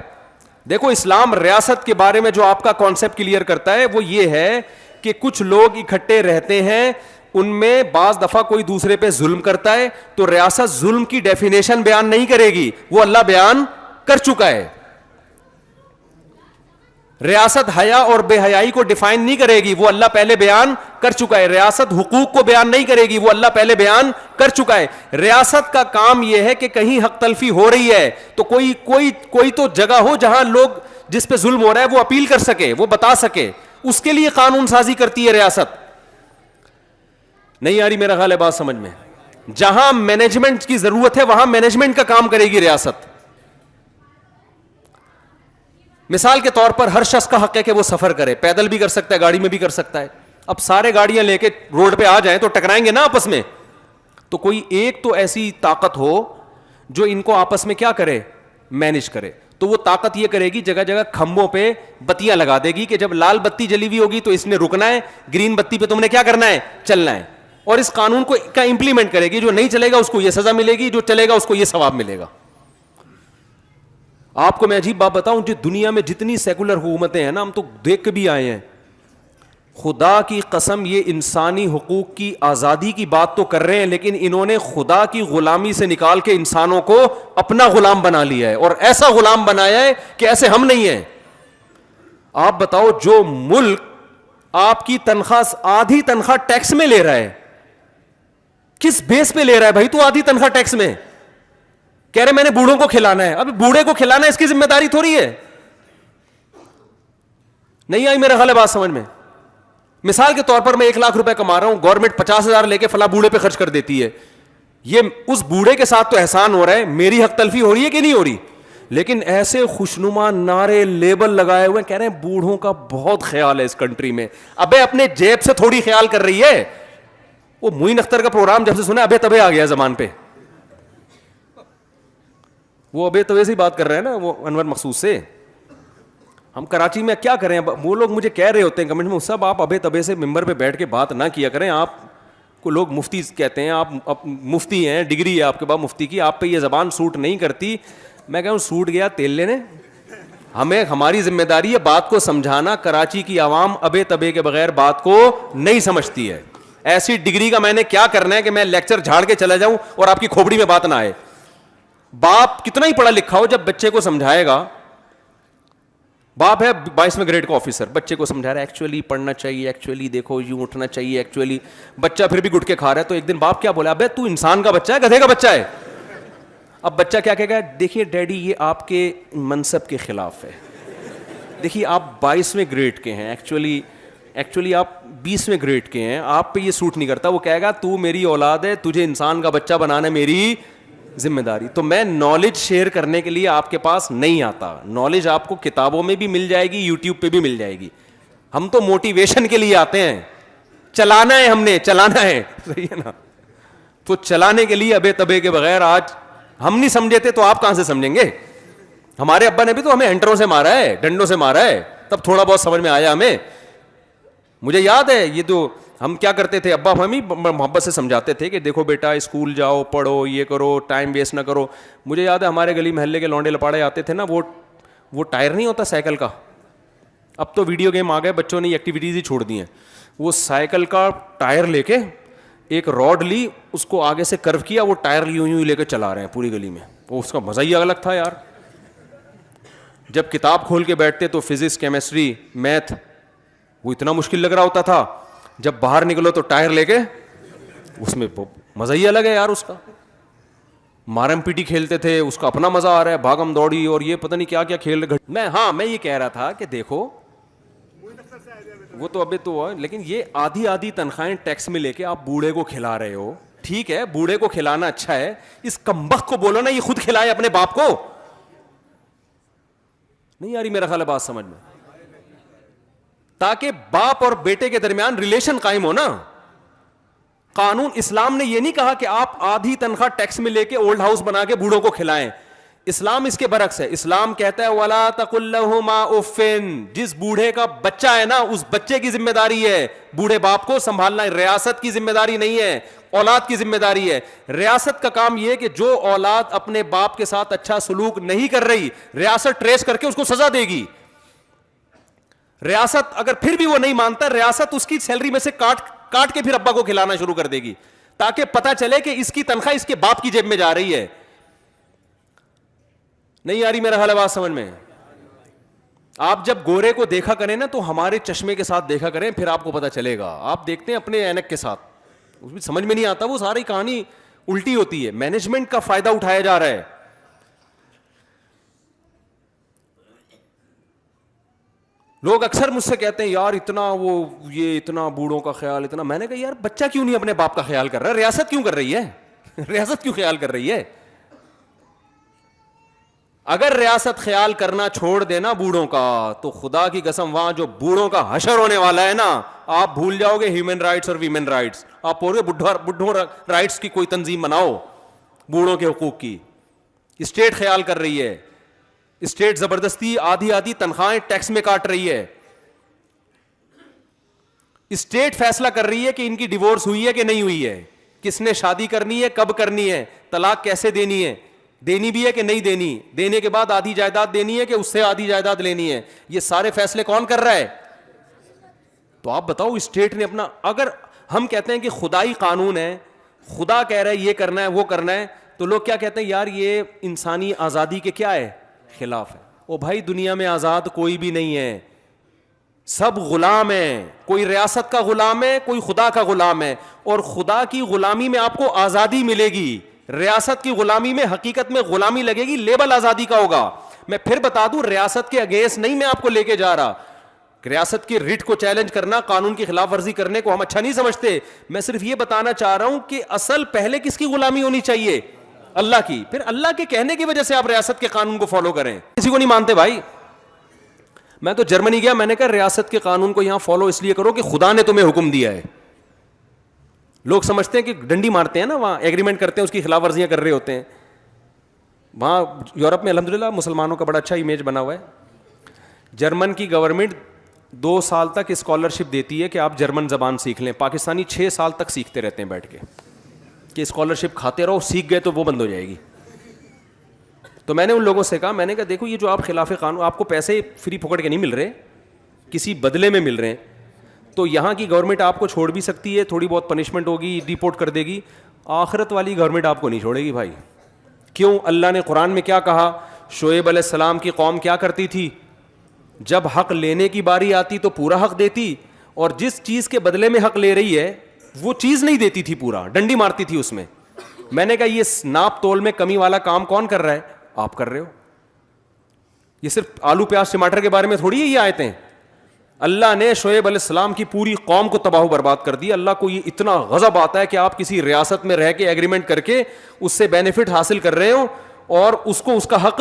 دیکھو اسلام ریاست کے بارے میں جو آپ کا کانسیپٹ کلیئر کرتا ہے وہ یہ ہے کہ کچھ لوگ اکٹھے رہتے ہیں, ان میں بعض دفعہ کوئی دوسرے پہ ظلم کرتا ہے, تو ریاست ظلم کی ڈیفینیشن بیان نہیں کرے گی, وہ اللہ بیان کر چکا ہے. ریاست حیا اور بے حیائی کو ڈیفائن نہیں کرے گی, وہ اللہ پہلے بیان کر چکا ہے. ریاست حقوق کو بیان نہیں کرے گی, وہ اللہ پہلے بیان کر چکا ہے. ریاست کا کام یہ ہے کہ کہیں حق تلفی ہو رہی ہے تو کوئی تو جگہ ہو جہاں لوگ جس پہ ظلم ہو رہا ہے وہ اپیل کر سکے, وہ بتا سکے, اس کے لیے قانون سازی کرتی ہے ریاست. نہیں آ رہی میرا خیال ہے بات سمجھ میں؟ جہاں مینجمنٹ کی ضرورت ہے وہاں مینجمنٹ کا کام کرے گی ریاست. مثال کے طور پر ہر شخص کا حق ہے کہ وہ سفر کرے, پیدل بھی کر سکتا ہے, گاڑی میں بھی کر سکتا ہے. اب سارے گاڑیاں لے کے روڈ پہ آ جائیں تو ٹکرائیں گے نا آپس میں, تو کوئی ایک تو ایسی طاقت ہو جو ان کو آپس میں کیا کرے, مینج کرے. تو وہ طاقت یہ کرے گی جگہ جگہ کھمبوں پہ بتیاں لگا دے گی کہ جب لال بتی جلی ہوئی ہوگی تو اس نے رکنا ہے, گرین بتی پہ تم نے کیا کرنا ہے, چلنا ہے. اور اس قانون کو کا امپلیمنٹ کرے گی, جو نہیں چلے گا اس کو یہ سزا ملے گی, جو چلے گا اس کو یہ ثواب ملے گا. آپ کو میں عجیب بات بتاؤں, جو دنیا میں جتنی سیکولر حکومتیں ہیں نا, ہم تو دیکھ کے بھی آئے ہیں, خدا کی قسم یہ انسانی حقوق کی آزادی کی بات تو کر رہے ہیں, لیکن انہوں نے خدا کی غلامی سے نکال کے انسانوں کو اپنا غلام بنا لیا ہے, اور ایسا غلام بنایا ہے کہ ایسے ہم نہیں ہیں. آپ بتاؤ جو ملک آپ کی تنخواہ آدھی تنخواہ ٹیکس میں لے رہا ہے, کس بیس پہ لے رہا ہے بھائی تو آدھی تنخواہ ٹیکس میں؟ کہہ رہے میں نے بوڑھوں کو کھلانا ہے. اب بوڑھے کو کھلانا ہے اس کی ذمہ داری تھوڑی ہے. نہیں آئی میرا خیال ہے بات سمجھ میں؟ مثال کے طور پر میں 1 لاکھ روپے کما رہا ہوں, گورنمنٹ 50,000 لے کے فلاں بوڑھے پہ خرچ کر دیتی ہے. یہ اس بوڑھے کے ساتھ تو احسان ہو رہا ہے, میری حق تلفی ہو رہی ہے کہ نہیں ہو رہی؟ لیکن ایسے خوشنما نعرے لیبل لگائے ہوئے کہہ رہے ہیں بوڑھوں کا بہت خیال ہے اس کنٹری میں. ابے اپنے جیب سے تھوڑی خیال کر رہی ہے. وہ معین اختر کا پروگرام جب سے سنا ابے تبے آ گیا زبان پہ, وہ ابے تبے سے ہی بات کر رہے ہیں نا, وہ انور مخصوص سے. ہم کراچی میں کیا کریں, وہ لوگ مجھے کہہ رہے ہوتے ہیں کمنٹ میں, سب آپ ابے تبے سے ممبر پہ بیٹھ کے بات نہ کیا کریں, آپ کو لوگ مفتی کہتے ہیں, آپ مفتی ہیں, ڈگری ہے آپ کے پاس مفتی کی, آپ پہ یہ زبان سوٹ نہیں کرتی. میں کہوں سوٹ گیا تیل لینے, ہمیں ہماری ذمہ داری ہے بات کو سمجھانا. کراچی کی عوام ابے تبے کے بغیر بات کو نہیں سمجھتی ہے. ایسی ڈگری کا میں نے کیا کرنا ہے کہ میں لیکچر جھاڑ کے چلا جاؤں اور آپ کی کھوپڑی میں بات نہ آئے. باپ کتنا ہی پڑھا لکھا ہو جب بچے کو سمجھائے گا, باپ ہے 22ویں گریڈ کا آفیسر, بچے کو سمجھا رہا ہے ایکچولی پڑھنا چاہیے, ایکچولی دیکھو یوں اٹھنا چاہیے, ایکچولی بچہ پھر بھی گٹکے کھا رہا ہے. تو ایک دن باپ کیا بولا, ابے تو انسان کا بچہ ہے گدھے کا بچہ ہے. اب بچہ کیا کہے گا, دیکھیے ڈیڈی یہ آپ کے منصب کے خلاف ہے, دیکھیے آپ 22ویں گریڈ کے ہیں, ایکچولی ایکچولی آپ 20ویں گریڈ کے ہیں, آپ پہ یہ سوٹ نہیں کرتا. وہ کہے گا تو میری اولاد ہے, تجھے انسان کا بچہ بنانا میری ذمہ داری. تو میں نالج شیئر کرنے کے لیے آپ کے پاس نہیں آتا. نالج آپ کو کتابوں میں بھی مل جائے گی, یوٹیوب پہ بھی مل جائے گی. ہم تو موٹیویشن کے لیے آتے ہیں, چلانا ہے, ہم نے چلانا ہے, صحیح ہے نا. تو چلانے کے لیے ابے تبے کے بغیر آج ہم نہیں سمجھے تھے تو آپ کہاں سے سمجھیں گے. ہمارے ابا نے بھی تو ہمیں انٹروں سے مارا ہے, ڈنڈوں سے مارا ہے, تب تھوڑا بہت سمجھ میں آیا ہمیں. مجھے یاد ہے یہ تو ہم کیا کرتے تھے, ابا ہمیں محبت سے سمجھاتے تھے کہ دیکھو بیٹا اسکول جاؤ, پڑھو, یہ کرو, ٹائم ویسٹ نہ کرو. مجھے یاد ہے ہمارے گلی محلے کے لونڈے لپاڑے آتے تھے نا, وہ ٹائر نہیں ہوتا سائیکل کا, اب تو ویڈیو گیم آ گئے, بچوں نے ایکٹیویٹیز ہی چھوڑ دی ہیں. وہ سائیکل کا ٹائر لے کے ایک راڈ لی, اس کو آگے سے کرو کیا, وہ ٹائر یوں یوں لے کے چلا رہے ہیں پوری گلی میں. وہ اس کا مزہ ہی الگ تھا یار. جب کتاب کھول کے بیٹھتے تو فزکس, کیمسٹری, میتھ وہ اتنا مشکل لگ رہا ہوتا تھا, جب باہر نکلو تو ٹائر لے کے اس میں مزہ ہی الگ ہے یار. اس کا مارم پیٹی کھیلتے تھے, اس کا اپنا مزہ آ رہا ہے, بھاگم دوڑی اور یہ پتہ نہیں کیا کیا کھیل. میں یہ کہہ رہا تھا کہ دیکھو وہ تو ابھی تو ہے, لیکن یہ آدھی تنخواہیں ٹیکس میں لے کے آپ بوڑھے کو کھلا رہے ہو. ٹھیک ہے بوڑھے کو کھلانا اچھا ہے, اس کمبخت کو بولو نا یہ خود کھلائے اپنے باپ کو. نہیں یاری میرا خیال ہے بات سمجھ میں, تاکہ باپ اور بیٹے کے درمیان ریلیشن قائم ہو نا. قانون اسلام نے یہ نہیں کہا کہ آپ آدھی تنخواہ ٹیکس میں لے کے اولڈ ہاؤس بنا کے بوڑھوں کو کھلائیں. اسلام اس کے برعکس ہے. اسلام کہتا ہے وَلَا تَقُلْ لَهُمَا أُفٍّ, جس بوڑھے کا بچہ ہے نا اس بچے کی ذمہ داری ہے بوڑھے باپ کو سنبھالنا. ریاست کی ذمہ داری نہیں ہے, اولاد کی ذمہ داری ہے. ریاست کا کام یہ کہ جو اولاد اپنے باپ کے ساتھ اچھا سلوک نہیں کر رہی, ریاست ٹریس کر کے اس کو سزا دے گی. ریاست اگر پھر بھی وہ نہیں مانتا, ریاست اس کی سیلری میں سے کاٹ کے پھر ابا کو کھلانا شروع کر دے گی, تاکہ پتہ چلے کہ اس کی تنخواہ اس کے باپ کی جیب میں جا رہی ہے. نہیں آ رہی میرا حال بات سمجھ میں. آپ جب گورے کو دیکھا کریں نا تو ہمارے چشمے کے ساتھ دیکھا کریں, پھر آپ کو پتہ چلے گا. آپ دیکھتے ہیں اپنے اینک کے ساتھ, اس میں سمجھ میں نہیں آتا, وہ ساری کہانی الٹی ہوتی ہے. مینجمنٹ کا فائدہ اٹھایا جا رہا ہے. لوگ اکثر مجھ سے کہتے ہیں یار اتنا بوڑھوں کا خیال اتنا. میں نے کہا یار بچہ کیوں نہیں اپنے باپ کا خیال کر رہا ہے, ریاست کیوں کر رہی ہے, ریاست کیوں خیال کر رہی ہے. اگر ریاست خیال کرنا چھوڑ دینا بوڑھوں کا تو خدا کی قسم وہاں جو بوڑھوں کا حشر ہونے والا ہے نا, آپ بھول جاؤ گے ہیومن رائٹس اور ویمن رائٹس. آپ پورے بڈھوں رائٹس کی کوئی تنظیم بناؤ بوڑھوں کے حقوق کی. اسٹیٹ خیال کر رہی ہے, اسٹیٹ زبردستی آدھی تنخواہیں ٹیکس میں کاٹ رہی ہے. اسٹیٹ فیصلہ کر رہی ہے کہ ان کی ڈیورس ہوئی ہے کہ نہیں ہوئی ہے, کس نے شادی کرنی ہے, کب کرنی ہے, طلاق کیسے دینی ہے, دینی بھی ہے کہ نہیں دینی, دینے کے بعد آدھی جائیداد دینی ہے کہ اس سے آدھی جائیداد لینی ہے. یہ سارے فیصلے کون کر رہا ہے؟ تو آپ بتاؤ اسٹیٹ نے اپنا. اگر ہم کہتے ہیں کہ خدائی قانون ہے, خدا کہہ رہا ہے یہ کرنا ہے وہ کرنا ہے, تو لوگ کیا کہتے ہیں یار یہ انسانی آزادی کے کیا ہے, خلاف ہے. او بھائی دنیا میں آزاد کوئی بھی نہیں ہے, سب غلام ہیں. کوئی ریاست کا غلام ہے, کوئی خدا کا غلام ہے. اور خدا کی غلامی میں آپ کو آزادی ملے گی, ریاست کی غلامی میں حقیقت میں غلامی لگے گی, لیبل آزادی کا ہوگا. میں پھر بتا دوں ریاست کے اگینسٹ نہیں میں آپ کو لے کے جا رہا. ریاست کی ریٹ کو چیلنج کرنا, قانون کی خلاف ورزی کرنے کو ہم اچھا نہیں سمجھتے. میں صرف یہ بتانا چاہ رہا ہوں کہ اصل پہلے کس کی غلامی ہونی چاہیے, اللہ کی. پھر اللہ کے کہنے کی وجہ سے آپ ریاست کے قانون کو فالو کریں. کسی کو نہیں مانتے بھائی. میں تو جرمنی گیا, میں نے کہا ریاست کے قانون کو یہاں فالو اس لیے کرو کہ خدا نے تمہیں حکم دیا ہے. لوگ سمجھتے ہیں کہ ڈنڈی مارتے ہیں نا, وہاں ایگریمنٹ کرتے ہیں اس کی خلاف ورزیاں کر رہے ہوتے ہیں. وہاں یورپ میں الحمدللہ مسلمانوں کا بڑا اچھا امیج بنا ہوا ہے. جرمن کی گورنمنٹ 2 سال تک اسکالرشپ دیتی ہے کہ آپ جرمن زبان سیکھ لیں. پاکستانی 6 سال تک سیکھتے رہتے ہیں بیٹھ کے کہ اسکالرشپ کھاتے رہو, سیکھ گئے تو وہ بند ہو جائے گی. تو میں نے ان لوگوں سے کہا, میں نے کہا دیکھو یہ جو آپ خلاف قانون, آپ کو پیسے فری پکڑ کے نہیں مل رہے, کسی بدلے میں مل رہے ہیں. تو یہاں کی گورنمنٹ آپ کو چھوڑ بھی سکتی ہے, تھوڑی بہت پنشمنٹ ہوگی, ڈیپورٹ کر دے گی. آخرت والی گورنمنٹ آپ کو نہیں چھوڑے گی بھائی. کیوں؟ اللہ نے قرآن میں کیا کہا, شعیب علیہ السلام کی قوم کیا کرتی تھی, جب حق لینے کی باری آتی تو پورا حق دیتی, اور جس چیز کے بدلے میں حق لے رہی ہے وہ چیز نہیں دیتی تھی, پورا ڈنڈی مارتی تھی اس میں. میں نے کہا یہ ناپ تول میں کمی والا کام کون کر رہا ہے, آپ کر رہے ہو. یہ صرف آلو پیاز ٹماٹر کے بارے میں تھوڑی ہے یہ آیتیں, اللہ نے شعیب علیہ السلام کی پوری قوم کو تباہ و برباد کر دیا. اللہ کو یہ اتنا غضب آتا ہے کہ آپ کسی ریاست میں رہ کے ایگریمنٹ کر کے اس سے بینیفٹ حاصل کر رہے ہو اور اس کو اس کا حق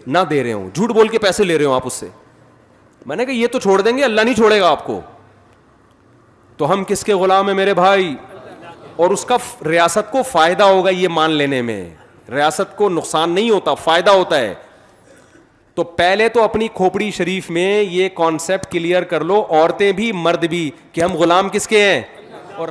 نہ دے رہے ہوں, جھوٹ بول کے پیسے لے رہے ہو آپ اس سے. میں نے کہا یہ تو چھوڑ دیں گے, اللہ نہیں چھوڑے گا آپ کو. تو ہم کس کے غلام ہیں میرے بھائی؟ اور اس کا ریاست کو فائدہ ہوگا یہ مان لینے میں, ریاست کو نقصان نہیں ہوتا, فائدہ ہوتا ہے. تو پہلے تو اپنی کھوپڑی شریف میں یہ کانسیپٹ کلیئر کر لو, عورتیں بھی مرد بھی, کہ ہم غلام کس کے ہیں. اور